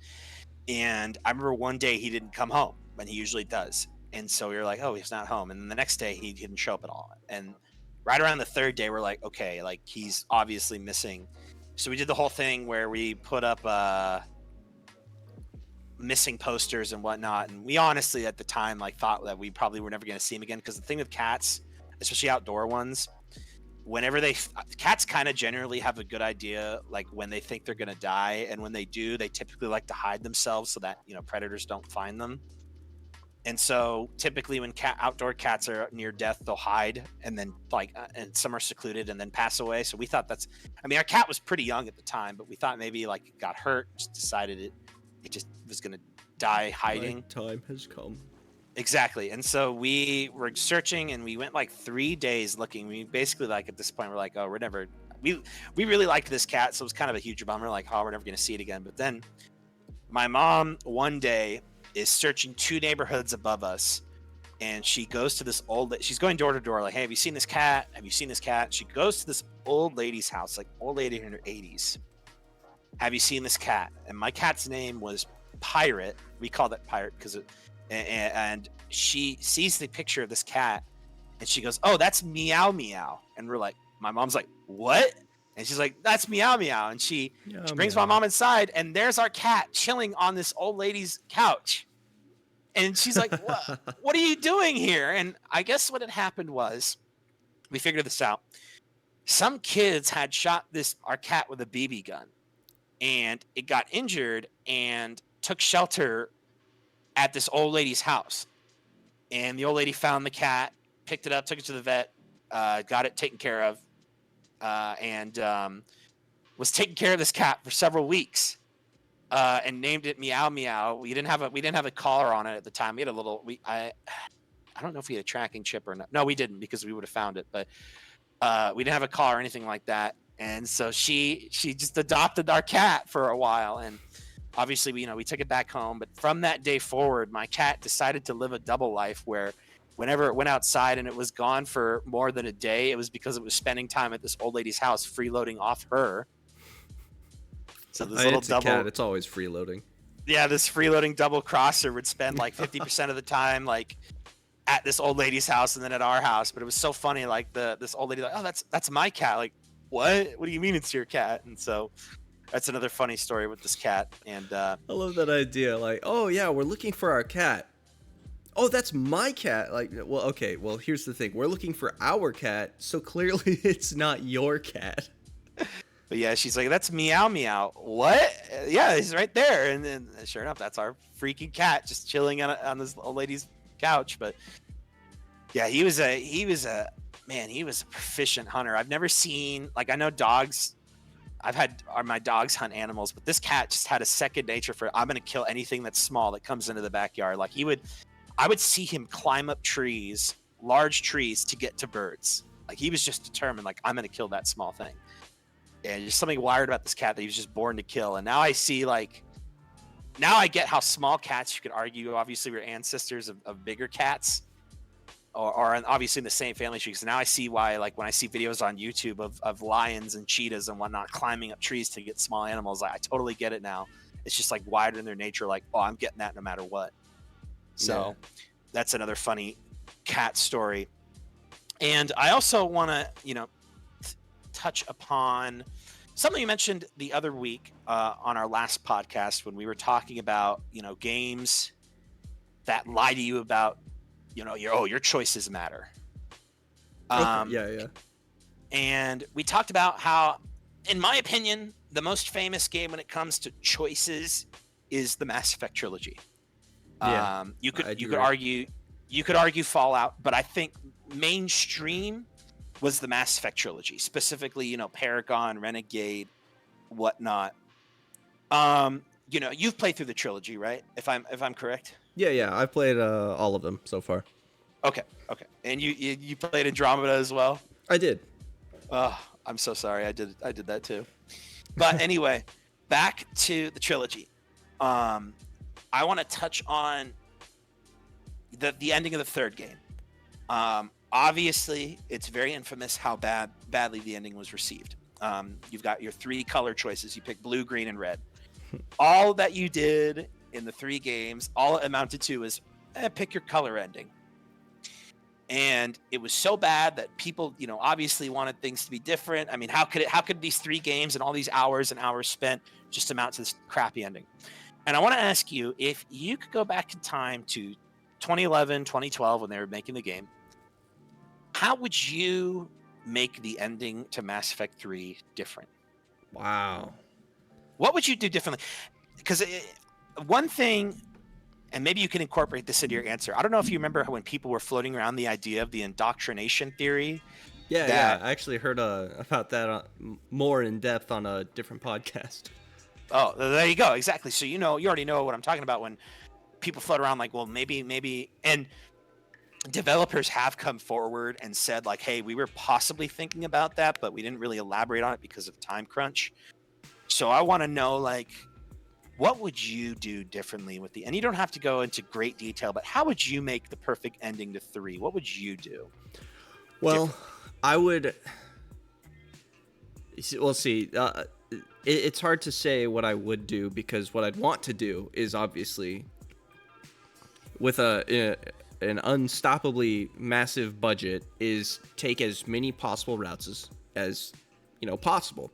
And I remember one day he didn't come home when he usually does, and so we were like, "Oh, he's not home." And then the next day he didn't show up at all. And right around the third day, we're like, "Okay, like he's obviously missing." So we did the whole thing where we put up missing posters and whatnot, and we honestly at the time like thought that we probably were never going to see him again, because the thing with cats, especially outdoor ones, whenever cats kind of generally have a good idea like when they think they're going to die, and when they do, they typically like to hide themselves so that predators don't find them. And so typically when outdoor cats are near death, they'll hide, and then and some are secluded and then pass away. So we thought our cat was pretty young at the time, but we thought maybe like it got hurt, just decided it just was going to die hiding. My time has come. Exactly. And so we were searching, and we went like 3 days looking. We basically, like, at this point, we're like, oh, we really liked this cat. So it was kind of a huge bummer, like, oh, we're never going to see it again. But then my mom one day is searching 2 neighborhoods above us, and she goes to she's going door to door, like, hey, have you seen this cat? Have you seen this cat? She goes to this old lady's house, like old lady in her 80s. Have you seen this cat? And my cat's name was Pirate. We called it Pirate because and she sees the picture of this cat, and she goes, oh, that's Meow Meow. And we're like, my mom's like, what? And she's like, that's Meow Meow. And she brings my mom inside, and there's our cat chilling on this old lady's couch. And she's like, what are you doing here? And I guess what had happened was, we figured this out. Some kids had shot our cat with a BB gun, and it got injured and took shelter at this old lady's house. And the old lady found the cat, picked it up, took it to the vet, got it taken care of, and was taking care of this cat for several weeks, and named it Meow Meow. We didn't have a collar on it at the time. We had a little. I don't know if we had a tracking chip or not. No, we didn't, because we would have found it. But we didn't have a collar or anything like that. And so she just adopted our cat for a while, and obviously we took it back home. But from that day forward, my cat decided to live a double life, where whenever it went outside and it was gone for more than a day, it was because it was spending time at this old lady's house freeloading off her. So this little It's double a cat. It's always freeloading. Yeah, this freeloading double crosser would spend like 50% of the time like at this old lady's house and then at our house. But it was so funny, like this old lady, like, oh, that's my cat. Like, what do you mean it's your cat? And so that's another funny story with this cat. And I love that idea. Like, oh yeah, we're looking for our cat. Oh, that's my cat. Like, well, okay. Well, here's the thing. We're looking for our cat, so clearly it's not your cat. But yeah, she's like, that's Meow Meow. What? Yeah, he's right there. And then sure enough, that's our freaking cat just chilling on this old lady's couch. But yeah, he was a proficient hunter. I've never seen, like, I know dogs. I've had my dogs hunt animals, but this cat just had a second nature for, I'm going to kill anything that's small that comes into the backyard. Like, I would see him climb up trees, large trees, to get to birds. Like, he was just determined, like, I'm going to kill that small thing. And there's something wired about this cat that he was just born to kill. And now I see, like, now I get how small cats, you could argue, obviously we're ancestors of bigger cats, or obviously in the same family tree. So now I see why, like, when I see videos on YouTube of lions and cheetahs and whatnot climbing up trees to get small animals, I totally get it now. It's just like wired in their nature, like, oh, I'm getting that no matter what. So that's another funny cat story. And I also want to, touch upon something you mentioned the other week on our last podcast when we were talking about, games that lie to you about, your choices matter. Okay. Yeah. And we talked about how, in my opinion, the most famous game when it comes to choices is the Mass Effect trilogy. Yeah. You could argue Fallout, but I think mainstream was the Mass Effect trilogy, specifically, Paragon, Renegade, whatnot. You've played through the trilogy, right? If I'm correct. Yeah. I've played all of them so far. Okay. And you played Andromeda as well? I did. Oh, I'm so sorry. I did that too. But anyway, back to the trilogy. I want to touch on the ending of the third game. Obviously, it's very infamous how badly the ending was received. You've got your 3 color choices. You pick blue, green, and red. All that you did in the 3 games, all it amounted to is pick your color ending. And it was so bad that people, obviously wanted things to be different. I mean, how could these 3 games and all these hours and hours spent just amount to this crappy ending? And I want to ask you, if you could go back in time to 2011, 2012, when they were making the game, how would you make the ending to Mass Effect 3 different? Wow. What would you do differently? Because one thing, and maybe you can incorporate this into your answer. I don't know if you remember when people were floating around the idea of the indoctrination theory. Yeah. I actually heard about that more in depth on a different podcast. Oh, there you go. Exactly. So you already know what I'm talking about when people float around like, well, maybe, and developers have come forward and said like, hey, we were possibly thinking about that, but we didn't really elaborate on it because of time crunch. So I want to know, like, what would you do differently with and you don't have to go into great detail, but how would you make the perfect ending to 3? What would you do? Well, I would. We'll see. It's hard to say what I would do because what I'd want to do is obviously with an unstoppably massive budget is take as many possible routes as possible.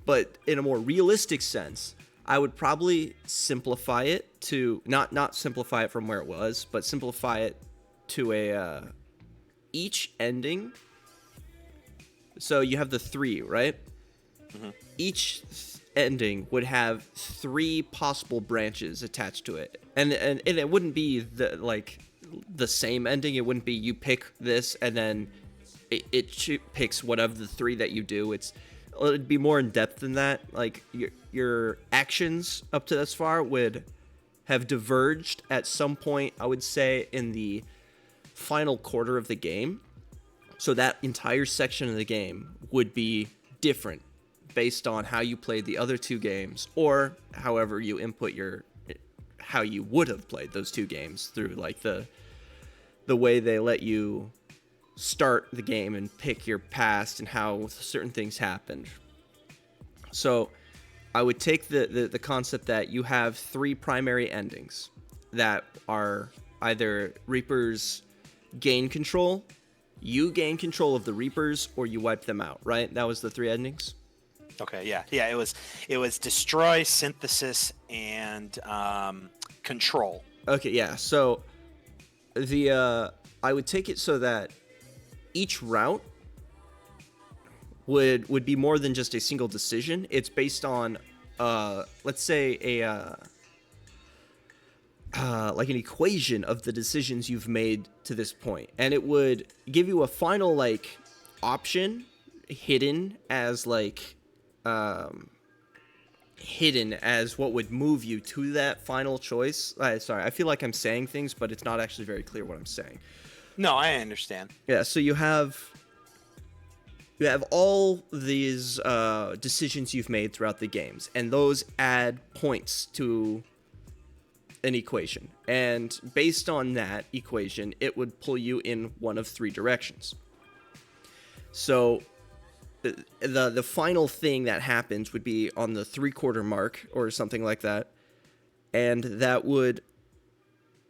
But in a more realistic sense, I would probably simplify it to not simplify it from where it was, but simplify it to each ending. So you have the 3, right? Mm-hmm. Each ending would have 3 possible branches attached to it, and it wouldn't be the same ending. It wouldn't be you pick this and then it picks one of the 3 that you do. It'd be more in depth than that. Like your actions up to this far would have diverged at some point, I would say, in the final quarter of the game. So that entire section of the game would be different based on how you played the other 2 games, or however you input how you would have played those 2 games through like the way they let you start the game and pick your past and how certain things happened. So I would take the concept that you have 3 primary endings that are either Reapers gain control, you gain control of the Reapers, or you wipe them out, right? That was the 3 endings. Okay, yeah. It was destroy, synthesis, and control. Okay, yeah. So I would take it so that each route would be more than just a single decision. It's based on let's say like an equation of the decisions you've made to this point, and it would give you a final like option hidden as what would move you to that final choice. Sorry, I feel like I'm saying things, but it's not actually very clear what I'm saying. No, I understand. Yeah, so you have all these decisions you've made throughout the games, and those add points to an equation. And based on that equation, it would pull you in one of 3 directions. So the final thing that happens would be on the 3/4 mark or something like that, and that would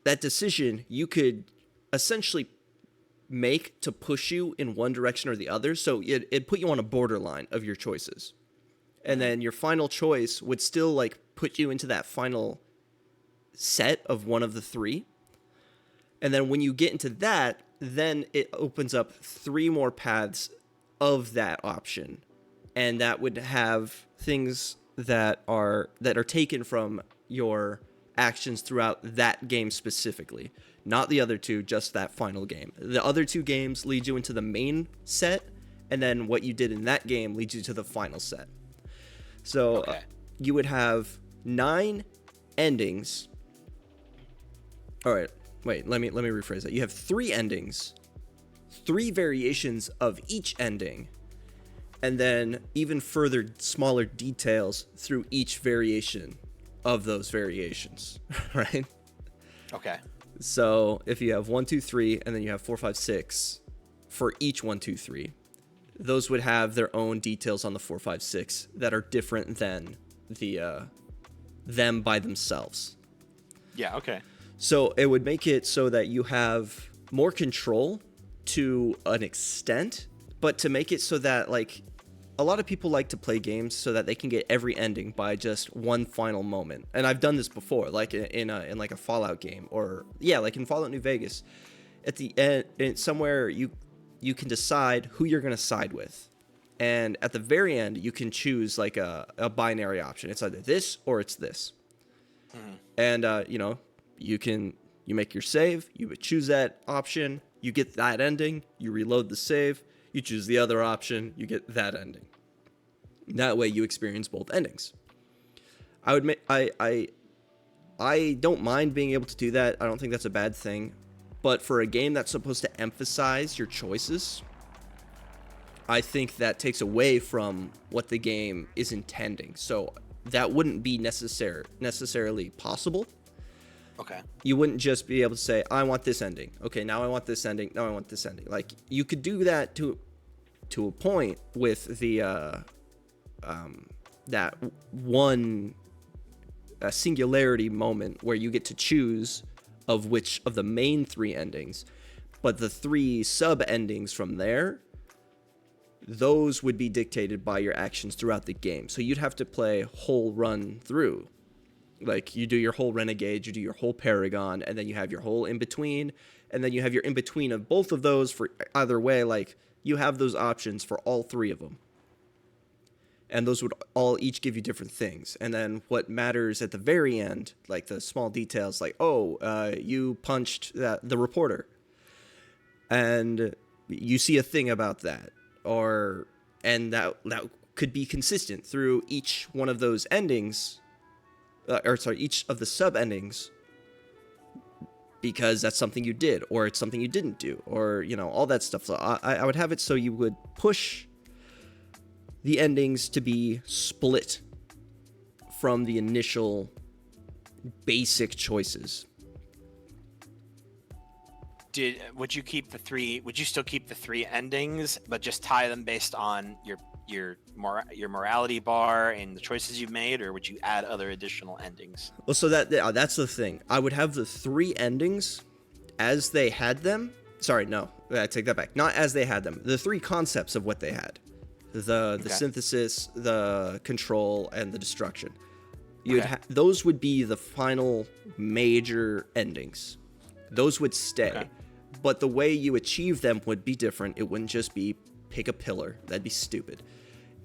that decision you could essentially make to push you in one direction or the other. So it put you on a borderline of your choices. And then your final choice would still like put you into that final set of one of the three. And then when you get into that, then it opens up 3 more paths of that option. And that would have things that are taken from your actions throughout that game specifically. Not the other 2, just that final game. The other 2 games lead you into the main set, and then what you did in that game leads you to the final set. So you would have 9 endings. All right, wait, let me rephrase that. You have 3 endings, 3 variations of each ending, and then even further smaller details through each variation of those variations, right? Okay. So if you have 1, 2, 3, and then you have 4, 5, 6 for each 1, 2, 3, those would have their own details on the 4, 5, 6 that are different than the them by themselves. Yeah. Okay. So it would make it so that you have more control to an extent, but to make it so that like a lot of people like to play games so that they can get every ending by just one final moment. And I've done this before, like in like a Fallout game, or like in Fallout New Vegas. At the end, somewhere you can decide who you're gonna side with, and at the very end, you can choose like a binary option. It's either this or it's this. And you make your save, you would choose that option, you get that ending, you reload the save, you choose the other option, you get that ending. That way you experience both endings. I don't mind being able to do that. I don't think that's a bad thing. But for a game that's supposed to emphasize your choices, I think that takes away from what the game is intending. So that wouldn't be necessarily possible. Okay. You wouldn't just be able to say, I want this ending. Okay, now I want this ending. Now I want this ending. Like, you could do that to a point with the that one singularity moment where you get to choose of which of the main 3 endings, but the 3 sub endings from there, those would be dictated by your actions throughout the game. So you'd have to play whole run through. Like, you do your whole Renegade, you do your whole Paragon, and then you have your whole in-between, and then you have your in-between of both of those for either way. Like, you have those options for all 3 of them. And those would all each give you different things. And then what matters at the very end, like the small details, like, you punched the reporter. And you see a thing about that. And that could be consistent through each one of those endings, each of the sub endings, because that's something you did, or it's something you didn't do, or, all that stuff. So I would have it so you would push the endings to be split from the initial basic choices. Would you still keep the 3 endings, but just tie them based on your morality bar and the choices you've made, or would you add other additional endings? Well, so that's the thing. I would have the 3 endings as they had them. Sorry, no, I take that back. Not as they had them. The 3 concepts of what they had. The synthesis, the control, and the destruction. Those would be the final major endings. Those would stay. Okay. But the way you achieve them would be different. It wouldn't just be pick a pillar. That'd be stupid.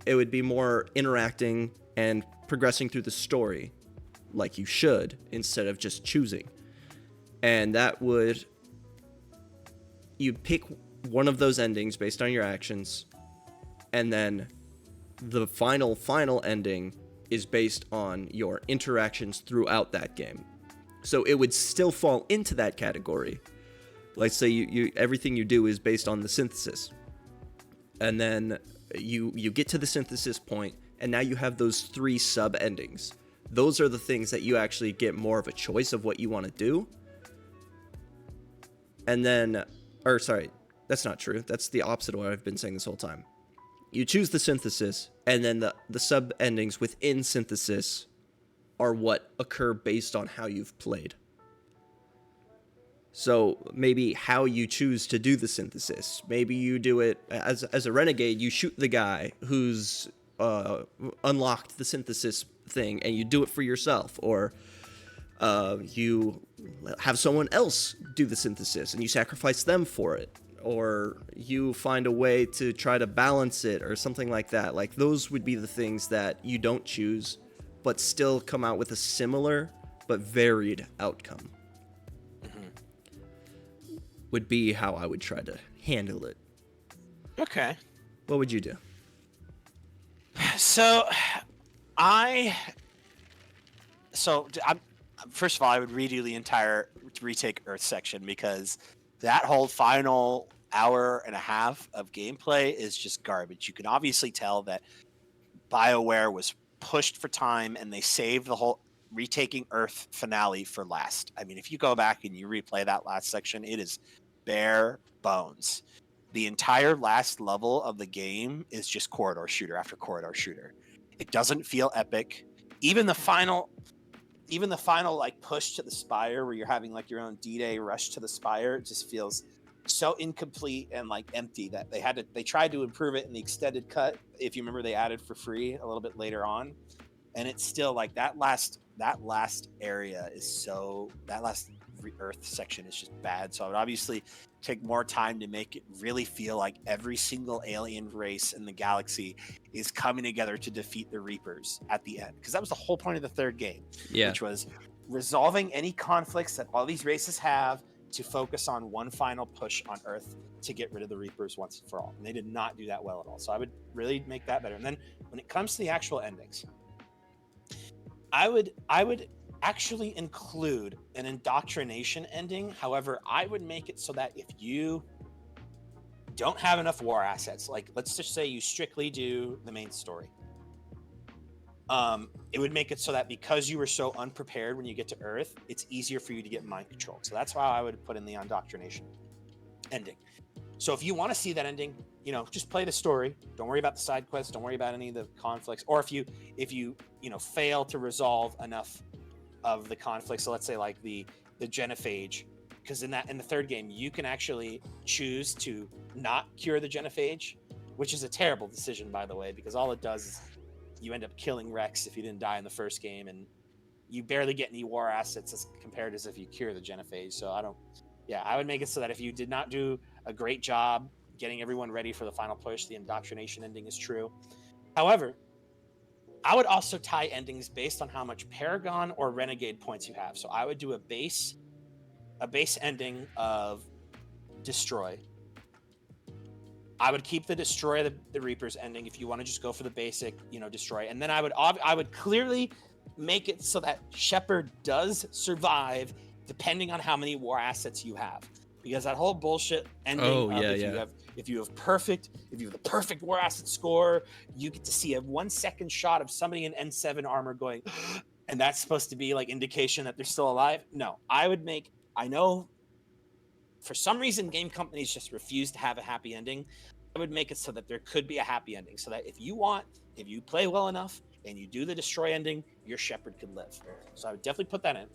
It would be more interacting and progressing through the story like you should, instead of just choosing. And that would... You'd pick one of those endings based on your actions, and then the final ending is based on your interactions throughout that game. So it would still fall into that category. Like, say you everything you do is based on the synthesis. And then you get to the synthesis point, and now you have those 3 sub endings. Those are the things that you actually get more of a choice of what you want to do. And then, that's not true. That's the opposite of what I've been saying this whole time. You choose the synthesis, and then the sub endings within synthesis are what occur based on how you've played. So maybe how you choose to do the synthesis. Maybe you do it as a renegade. You shoot the guy who's unlocked the synthesis thing, and you do it for yourself, or you have someone else do the synthesis, and you sacrifice them for it, or you find a way to try to balance it, or something like that. Like those would be the things that you don't choose, but still come out with a similar but varied outcome. Would be how I would try to handle it. Okay. What would you do? So, I. First of all, I would redo the entire Retake Earth section, because that whole final hour and a half of gameplay is just garbage. You can obviously tell that BioWare was pushed for time, and they saved the whole Retaking Earth finale for last. I mean, if you go back and you replay that last section, it is bare bones. The entire last level of the game is just corridor shooter after corridor shooter. It doesn't feel epic. Even the final like push to the spire, where you're having like your own D-Day rush to the spire, it just feels so incomplete and like empty that they tried to improve it in the extended cut. If you remember, they added for free a little bit later on, and it's still like that last area is so, that last Earth section is just bad. So I would obviously take more time to make it really feel like every single alien race in the galaxy is coming together to defeat the Reapers at the end, because that was the whole point of the third game, which was resolving any conflicts that all these races have to focus on one final push on Earth to get rid of the Reapers once and for all. And they did not do that well at all. So I would really make that better. And then when it comes to the actual endings, I would actually include an indoctrination ending. However, I would make it so that if you don't have enough war assets, like let's just say you strictly do the main story, it would make it so that because you were so unprepared when you get to Earth, it's easier for you to get mind control. So that's why I would put in the indoctrination ending. So if you want to see that ending, just play the story. Don't worry about the side quests. Don't worry about any of the conflicts. Or if you fail to resolve enough of the conflict, so let's say like the genophage, because in the third game you can actually choose to not cure the genophage, which is a terrible decision, by the way, because all it does is you end up killing Rex if you didn't die in the first game, and you barely get any war assets as compared as if you cure the genophage. So I would make it so that if you did not do a great job getting everyone ready for the final push, the indoctrination ending is true. However, I would also tie endings based on how much Paragon or Renegade points you have. So I would do a base ending of Destroy. I would keep the Destroy the Reapers ending if you want to just go for the basic, Destroy. And then I would clearly make it so that Shepard does survive depending on how many war assets you have. Because that whole bullshit ending if you have the perfect war asset score, you get to see a 1 second shot of somebody in N7 armor going, and that's supposed to be like indication that they're still alive. No, I know for some reason game companies just refuse to have a happy ending. I would make it so that there could be a happy ending, so that if you play well enough and you do the Destroy ending, your Shepard could live. So I would definitely put that in.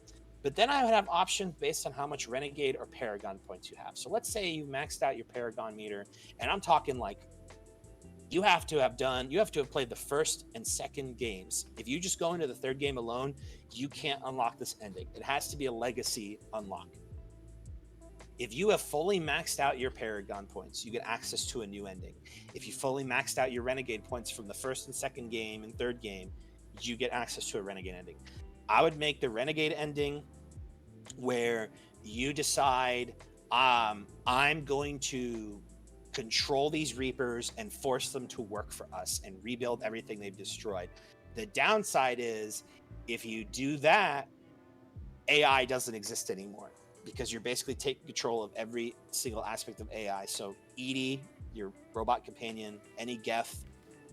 But then I would have options based on how much Renegade or Paragon points you have. So let's say you maxed out your Paragon meter, and I'm talking like you have to have played the first and second games. If you just go into the third game alone, you can't unlock this ending. It has to be a legacy unlock. If you have fully maxed out your Paragon points, you get access to a new ending. If you fully maxed out your Renegade points from the first and second game and third game, you get access to a Renegade ending. I would make the Renegade ending where you decide, I'm going to control these Reapers and force them to work for us and rebuild everything they've destroyed. The downside is, if you do that, AI doesn't exist anymore, because you're basically taking control of every single aspect of AI. So Edie, your robot companion, any Geth,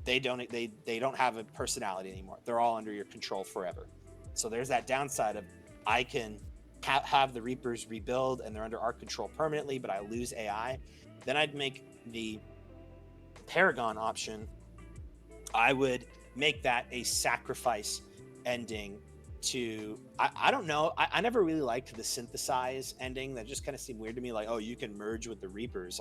they don't have a personality anymore. They're all under your control forever. So there's that downside of, I can have the Reapers rebuild and they're under our control permanently, but I lose AI. Then I'd make the Paragon option. I would make that a sacrifice ending to I don't know. I never really liked the synthesize ending. That just kind of seemed weird to me. Like, oh, you can merge with the Reapers.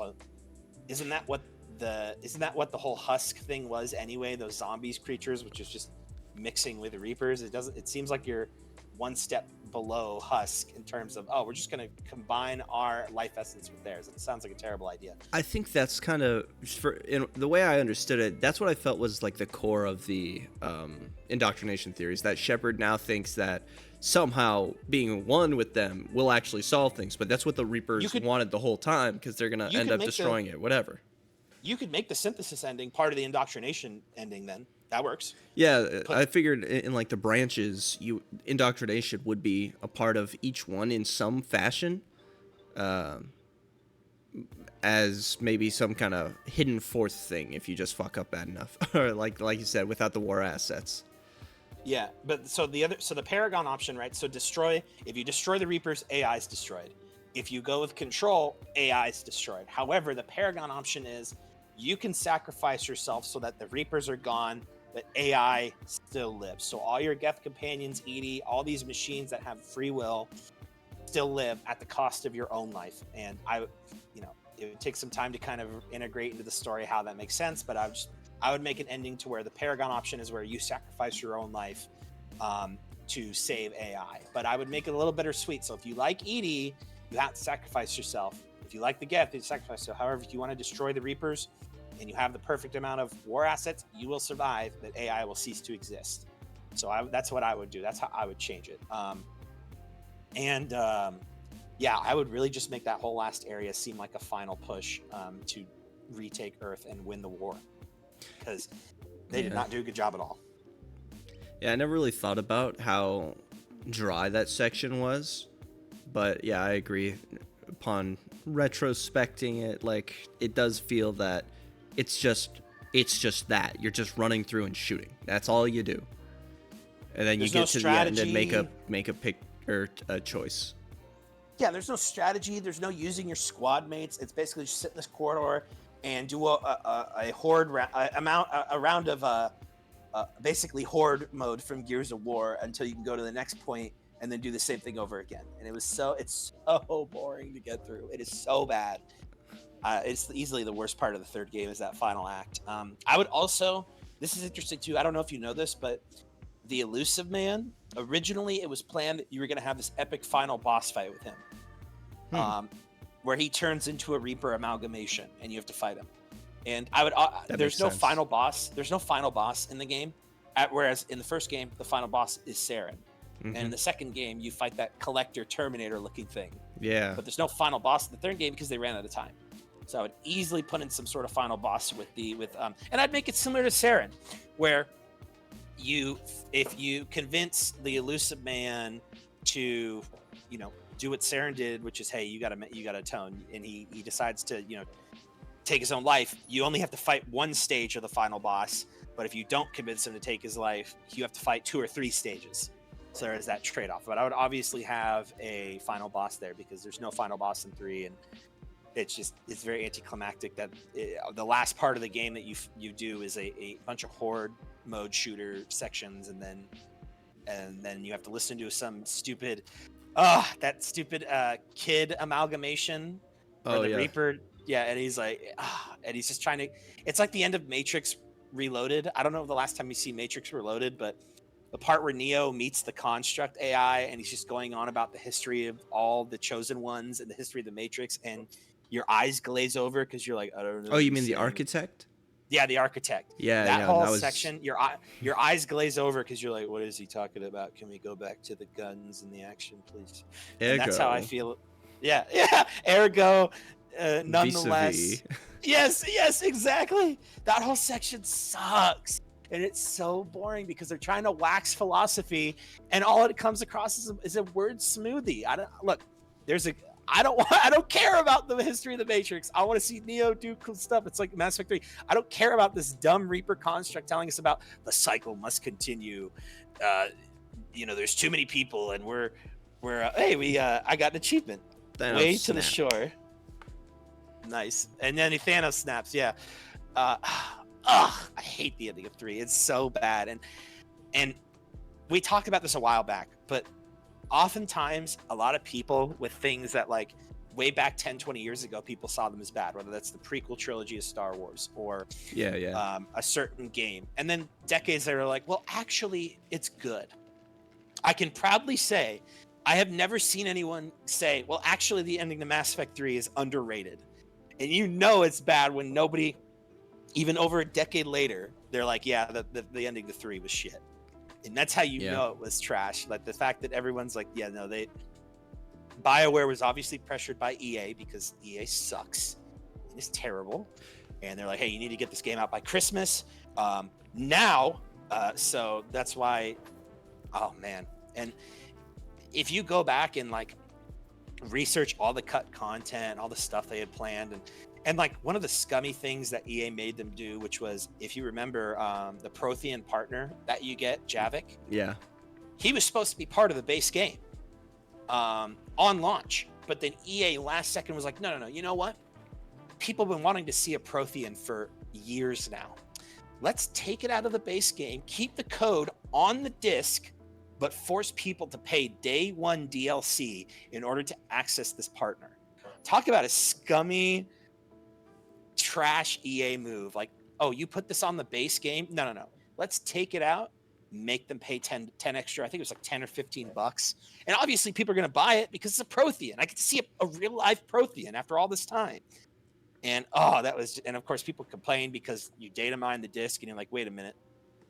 Isn't that what the whole husk thing was anyway? Those zombies creatures, which is just mixing with the Reapers. It seems like you're one step below husk in terms of, oh, we're just going to combine our life essence with theirs. It sounds like a terrible idea. I think that's kind of, in the way I understood it, that's what I felt was like the core of the indoctrination theories, that Shepard now thinks that somehow being one with them will actually solve things, but that's what the Reapers wanted the whole time, because they're going to end up destroying it, whatever. You could make the synthesis ending part of the indoctrination ending then. That works. Yeah, I figured in like the branches, indoctrination would be a part of each one in some fashion, as maybe some kind of hidden fourth thing if you just fuck up bad enough, or like you said, without the war assets. Yeah, but so the Paragon option, right? So if you destroy the Reapers, AI is destroyed. If you go with control, AI is destroyed. However, the Paragon option is you can sacrifice yourself so that the Reapers are gone, but AI still lives. So all your Geth companions, Edie, all these machines that have free will still live at the cost of your own life. And it would take some time to kind of integrate into the story how that makes sense, but I would make an ending to where the Paragon option is where you sacrifice your own life to save AI. But I would make it a little bittersweet. So if you like Edie, you have to sacrifice yourself. If you like the Geth, you sacrifice yourself. However, if you want to destroy the Reapers and you have the perfect amount of war assets, you will survive, but AI will cease to exist. So that's what I would do. That's how I would change it. Yeah, I would really just make that whole last area seem like a final push to retake Earth and win the war, because they did not do a good job at all. Yeah, I never really thought about how dry that section was, but yeah, I agree. Upon retrospecting it, like, it does feel that it's just that you're just running through and shooting. That's all you do, and then you get to the end and make a pick or a choice. Yeah, there's no strategy. There's no using your squad mates. It's basically just sit in this corridor and do a round of basically horde mode from Gears of War until you can go to the next point and then do the same thing over again. And it's so boring to get through. It is so bad. It's easily the worst part of the third game is that final act. I would also, this is interesting too, I don't know if you know this, but the Elusive Man, originally it was planned that you were going to have this epic final boss fight with him. Where he turns into a Reaper amalgamation and you have to fight him. And there's no final boss. There's no final boss in the game. Whereas in the first game, the final boss is Saren. Mm-hmm. And in the second game, you fight that collector Terminator looking thing. Yeah. But there's no final boss in the third game because they ran out of time. So I would easily put in some sort of final boss and I'd make it similar to Saren, where if you convince the Elusive Man to, do what Saren did, which is, hey, you gotta atone, and he decides to, take his own life, you only have to fight one stage of the final boss. But if you don't convince him to take his life, you have to fight 2 or 3 stages. So there is that trade-off. But I would obviously have a final boss there because there's no final boss in 3, and it's very anticlimactic that the last part of the game that you do is a bunch of horde mode shooter sections, and then you have to listen to some stupid kid amalgamation or the Reaper. Yeah, and he's like, and he's just trying to. It's like the end of Matrix Reloaded. I don't know the last time you see Matrix Reloaded, but the part where Neo meets the Construct AI, and he's just going on about the history of all the Chosen Ones and the history of the Matrix, and your eyes glaze over because you're like, I don't know. Oh, you mean the Architect? Yeah, the Architect. Yeah, that whole section, your eyes glaze over because you're like, what is he talking about? Can we go back to the guns and the action, please? And that's how I feel. Yeah, ergo. Nonetheless, yes, exactly. That whole section sucks, and it's so boring because they're trying to wax philosophy, and all it comes across is a word smoothie. I don't care about the history of the Matrix. I want to see Neo do cool stuff. It's like Mass Effect 3. I don't care about this dumb Reaper construct telling us about the cycle must continue. There's too many people, and I got an achievement. Way to the shore. Nice. And then Thanos snaps. Yeah. I hate the ending of 3. It's so bad. And we talked about this a while back, but oftentimes a lot of people with things that like way back 10, 20 years ago, people saw them as bad, whether that's the prequel trilogy of Star Wars or a certain game. And then decades later, like, well, actually, it's good. I can proudly say I have never seen anyone say, well, actually, the ending to Mass Effect 3 is underrated. And you know it's bad when nobody, even over a decade later, they're like, yeah, the ending to 3 was shit. And that's how you know it was trash. Like the fact that everyone's like, yeah, no, BioWare was obviously pressured by EA because EA sucks and is terrible. And they're like, hey, you need to get this game out by Christmas now. So that's why, oh man. And if you go back and like research all the cut content, all the stuff they had planned, and like one of the scummy things that EA made them do, which was, if you remember, the Prothean partner that you get, Javik. Yeah. He was supposed to be part of the base game on launch, but then EA last second was like, no, you know what? People have been wanting to see a Prothean for years now. Let's take it out of the base game, keep the code on the disc, but force people to pay day one DLC in order to access this partner. Talk about a scummy trash EA move. Like, oh, you put this on the base game? No. Let's take it out, make them pay 10 extra. I think it was like 10 or 15 bucks. And obviously people are going to buy it because it's a Prothean. I get to see a real life Prothean after all this time. And and of course people complain because you data mine the disc and you're like, wait a minute.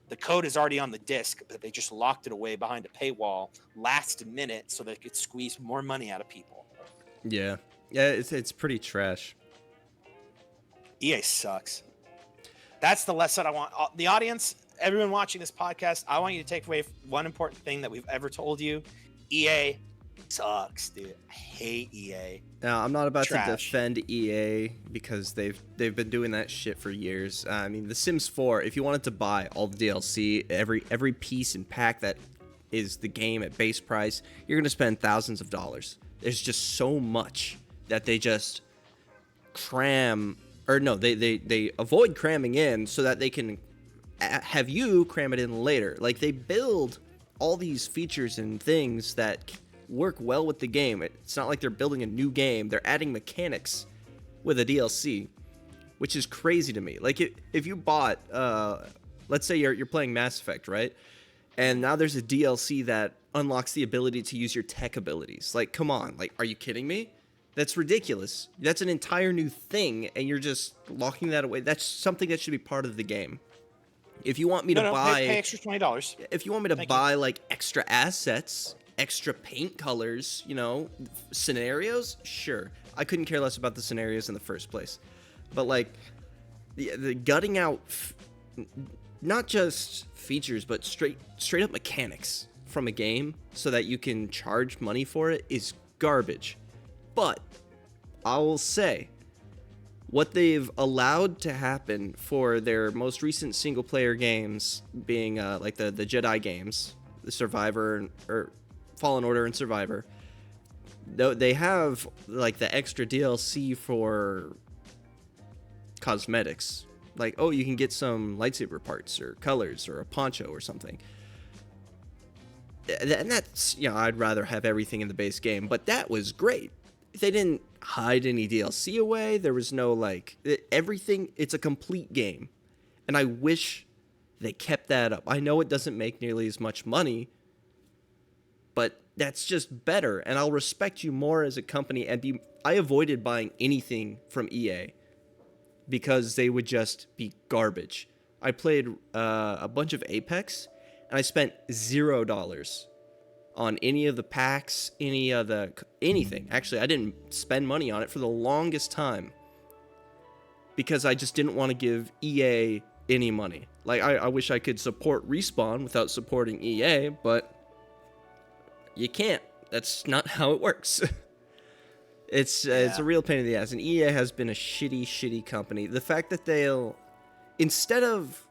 The code is already on the disc, but they just locked it away behind a paywall last minute so they could squeeze more money out of people. Yeah, it's pretty trash. EA sucks. That's the lesson I want. The audience, everyone watching this podcast, I want you to take away one important thing that we've ever told you. EA sucks, dude. I hate EA. Now, I'm not about to defend EA because they've been doing that shit for years. I mean, The Sims 4, if you wanted to buy all the DLC, every piece and pack that is the game at base price, you're going to spend thousands of dollars. There's just so much that they just cram, or no, they avoid cramming in so that they can have you cram it in later. Like, they build all these features and things that work well with the game. It's not like they're building a new game. They're adding mechanics with a DLC, which is crazy to me. Like, if you bought, let's say you're playing Mass Effect, right? And now there's a DLC that unlocks the ability to use your tech abilities. Like, come on. Like, are you kidding me? That's ridiculous. That's an entire new thing, and you're just locking that away. That's something that should be part of the game. If you want me to buy... pay extra $20. If you want me to buy, like, extra assets, extra paint colors, scenarios, sure. I couldn't care less about the scenarios in the first place. But, like, the gutting out... not just features, but straight up mechanics from a game so that you can charge money for it is garbage. But I will say, what they've allowed to happen for their most recent single-player games, being like the Jedi games, the Survivor or Fallen Order and Survivor, they have like the extra DLC for cosmetics. Like, oh, you can get some lightsaber parts or colors or a poncho or something. And that's, I'd rather have everything in the base game, but that was great. They didn't hide any DLC away. There was no, everything. It's a complete game. And I wish they kept that up. I know it doesn't make nearly as much money, but that's just better. And I'll respect you more as a company. And I avoided buying anything from EA because they would just be garbage. I played a bunch of Apex, and I spent $0 on any of the packs, anything. Actually, I didn't spend money on it for the longest time because I just didn't want to give EA any money. Like, I wish I could support Respawn without supporting EA, but you can't. That's not how it works. It's a real pain in the ass, and EA has been a shitty company. The fact that they'll, instead of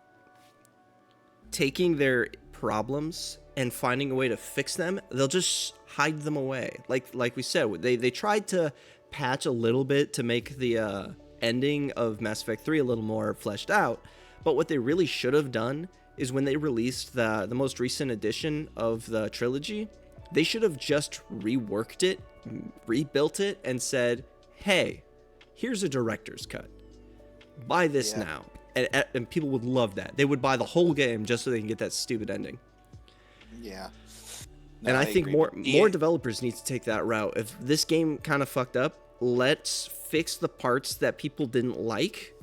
taking their problems and finding a way to fix them, they'll just hide them away. Like we said, they tried to patch a little bit to make the ending of Mass Effect 3 a little more fleshed out, but what they really should have done is when they released the most recent edition of the trilogy, they should have just reworked it, rebuilt it, and said, hey, here's a director's cut. Buy this Yeah. now. And people would love that. They would buy the whole game just so they can get that stupid ending. Yeah. And No, I think agree. more developers need to take that route. If this game kind of fucked up, let's fix the parts that people didn't like.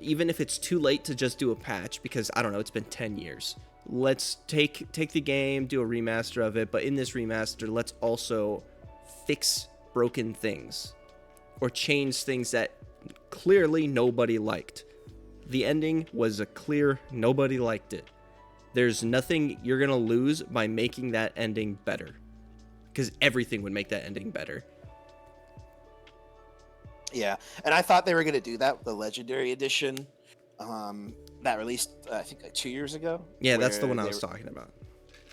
Even if it's too late to just do a patch, because I don't know, it's been 10 years. Let's take the game, do a remaster of it, but in this remaster, let's also fix broken things or change things that clearly nobody liked. The ending was a clear nobody liked it. There's nothing you're going to lose by making that ending better, because everything would make that ending better. Yeah, and I thought they were going to do that with the Legendary Edition that released, I think, like 2 years ago. Yeah, that's the where one I they was were- talking about.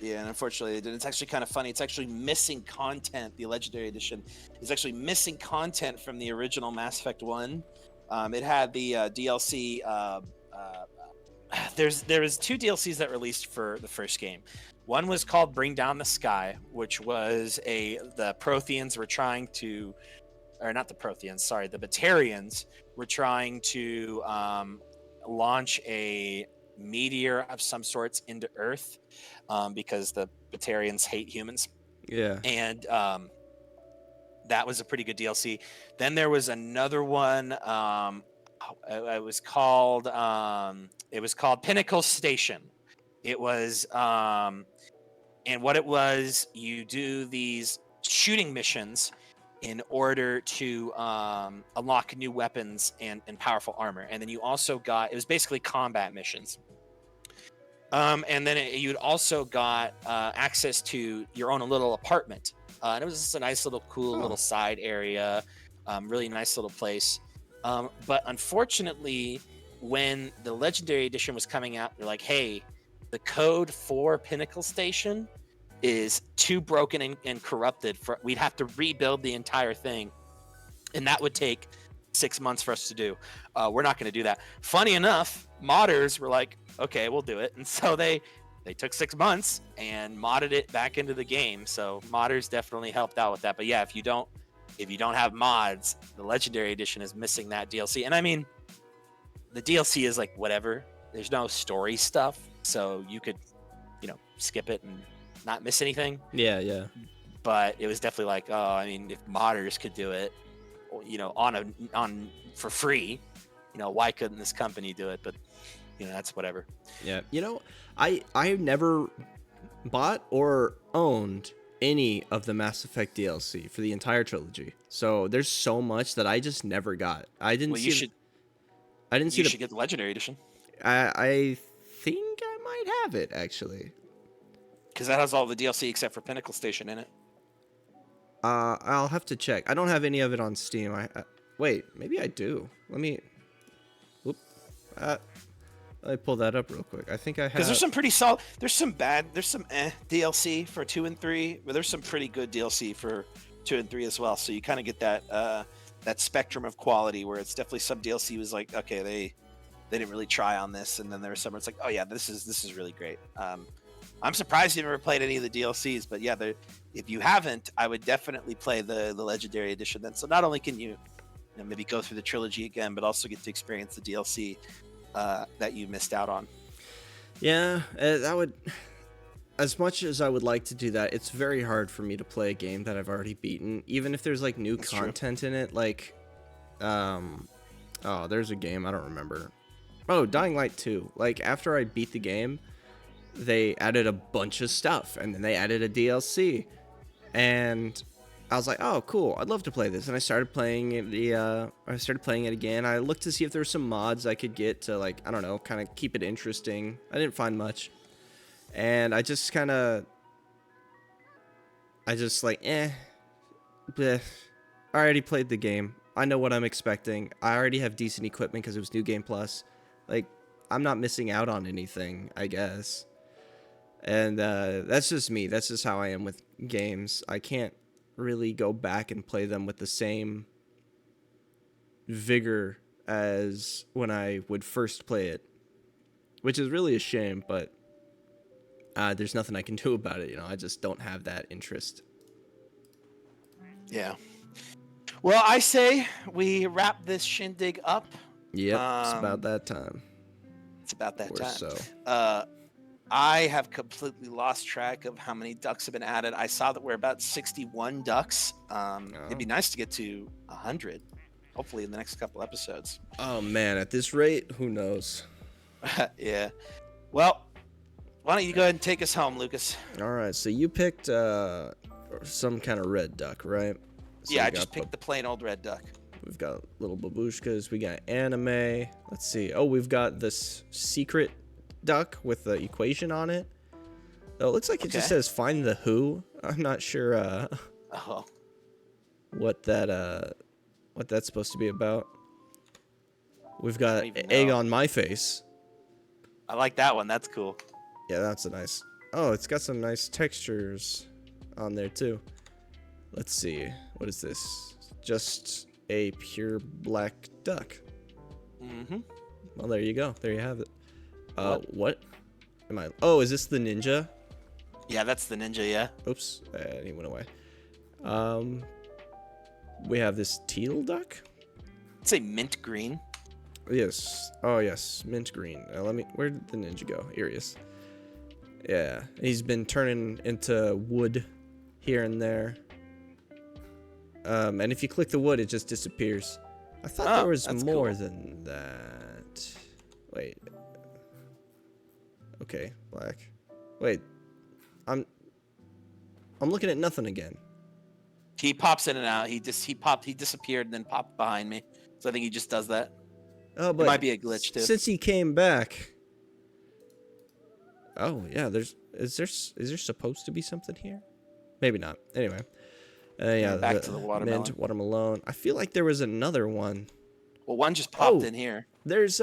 Yeah, and unfortunately, they didn't. It's actually kind of funny. It's actually missing content. The Legendary Edition is actually missing content from the original Mass Effect 1. It had the DLC. There was two DLCs that released for the first game. One was called Bring Down the Sky, which was the Protheans were trying to, or not the Protheans, sorry, the Batarians were trying to launch a meteor of some sorts into Earth because the Batarians hate humans. Yeah. And that was a pretty good DLC. Then there was another one. It was called Pinnacle Station. It was and what it was, you do these shooting missions in order to unlock new weapons and powerful armor. And then you also got, it was basically combat missions. And then you'd also got access to your own little apartment. And it was just a nice little cool little side area, really nice little place. But unfortunately, when the Legendary Edition was coming out, they're like, hey, the code for Pinnacle Station is too broken and corrupted. We'd have to rebuild the entire thing. And that would take 6 months for us to do. We're not going to do that. Funny enough, modders were like, okay, we'll do it. And so they took 6 months and modded it back into the game. So modders definitely helped out with that. But yeah, if you don't have mods, the Legendary Edition is missing that DLC. And I mean, the DLC is like whatever. There's no story stuff, so you could, skip it and not miss anything. Yeah. But it was definitely like, oh, I mean, if modders could do it, on for free, why couldn't this company do it? But that's whatever. Yeah. I never bought or owned any of the Mass Effect DLC for the entire trilogy. So there's so much that I just never got. I didn't see. You should get the Legendary Edition. I think I might have it actually. Because that has all the DLC except for Pinnacle Station in it. I'll have to check. I don't have any of it on Steam. Wait, maybe I do. Let me pull that up real quick. I think I have. Because there's some pretty solid. There's some DLC for 2 and 3, but there's some pretty good DLC for 2 and 3 as well. So you kind of get that spectrum of quality where it's definitely some DLC was like, okay, they didn't really try on this, and then there was some where it's like, oh yeah, this is really great. I'm surprised you never played any of the DLCs, but yeah, if you haven't, I would definitely play the Legendary Edition then. So not only can you maybe go through the trilogy again, but also get to experience the DLC that you missed out on. Yeah, that would. As much as I would like to do that, it's very hard for me to play a game that I've already beaten, even if there's like new content in it. Like, there's a game I don't remember. Oh, Dying Light 2. Like, after I beat the game, they added a bunch of stuff, and then they added a DLC, and I was like, oh, cool, I'd love to play this. And I started playing it again. I looked to see if there were some mods I could get to, like, I don't know, kind of keep it interesting. I didn't find much, and I just bleh. I already played the game. I know what I'm expecting. I already have decent equipment because it was New Game Plus. Like, I'm not missing out on anything, I guess. And that's just me. That's just how I am with games. I can't really go back and play them with the same vigor as when I would first play it. which is really a shame, but there's nothing I can do about it. I just don't have that interest. Yeah. Well, I say we wrap this shindig up. Yep, it's about that time. It's about that time. So. I have completely lost track of how many ducks have been added. I saw that we're about 61 ducks. It'd be nice to get to 100, hopefully in the next couple episodes. Oh man, at this rate, who knows? Yeah. Well, why don't you go ahead and take us home, Lucas? All right, so you picked some kind of red duck, right? So yeah, I just picked the plain old red duck. We've got little babushkas. We got anime. Let's see. Oh, we've got this secret duck with the equation on it. Oh, it looks like it just says find the who. I'm not sure what that's supposed to be about. We've got egg on my face. I like that one. That's cool. Yeah, that's a nice. Oh, it's got some nice textures on there too. Let's see. What is this? Just a pure black duck. Mm-hmm. Well, there you go. There you have it. What? Am I? Oh, is this the ninja? Yeah, that's the ninja, yeah. Oops, he went away. We have this teal duck? I'd say mint green. Yes. Oh, yes, mint green. Where did the ninja go? Here he is. Yeah, he's been turning into wood here and there. And if you click the wood, it just disappears. I thought there was more than that. Wait. Okay, black. Wait. I'm looking at nothing again. He pops in and out. He disappeared and then popped behind me. So I think he just does that. Oh, but it might be a glitch too. Since he came back. Oh yeah, is there supposed to be something here? Maybe not. Anyway. Yeah, back to the watermelon. Mint watermelon. I feel like there was another one. Well, one just popped in here. There's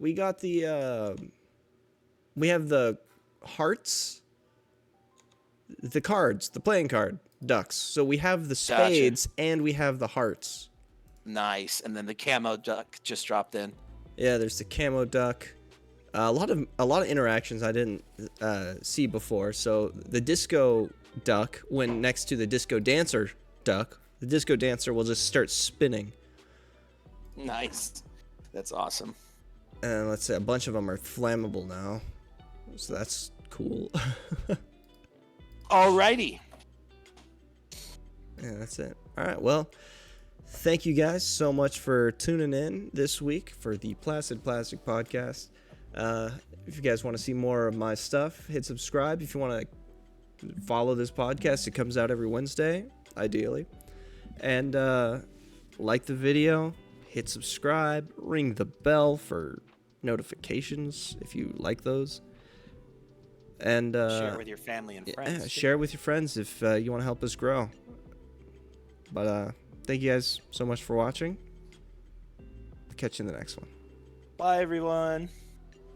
we got the we have the hearts, the cards, the playing card ducks. So we have the spades and we have the hearts. Nice. And then the camo duck just dropped in. Yeah, there's the camo duck. A lot of interactions I didn't see before. So the disco duck, when next to the disco dancer duck, the disco dancer will just start spinning. Nice. That's awesome. And let's say a bunch of them are flammable now. So that's cool. Alrighty. Yeah, that's it. All right, well, thank you guys so much for tuning in this week for the Placid Plastic Podcast. If you guys want to see more of my stuff, hit subscribe. If you want to follow this podcast, it comes out every Wednesday, ideally. And like the video, hit subscribe, ring the bell for notifications if you like those. And share it with your family and friends. Yeah, share it with your friends if you want to help us grow. But thank you guys so much for watching. Catch you in the next one. Bye, everyone.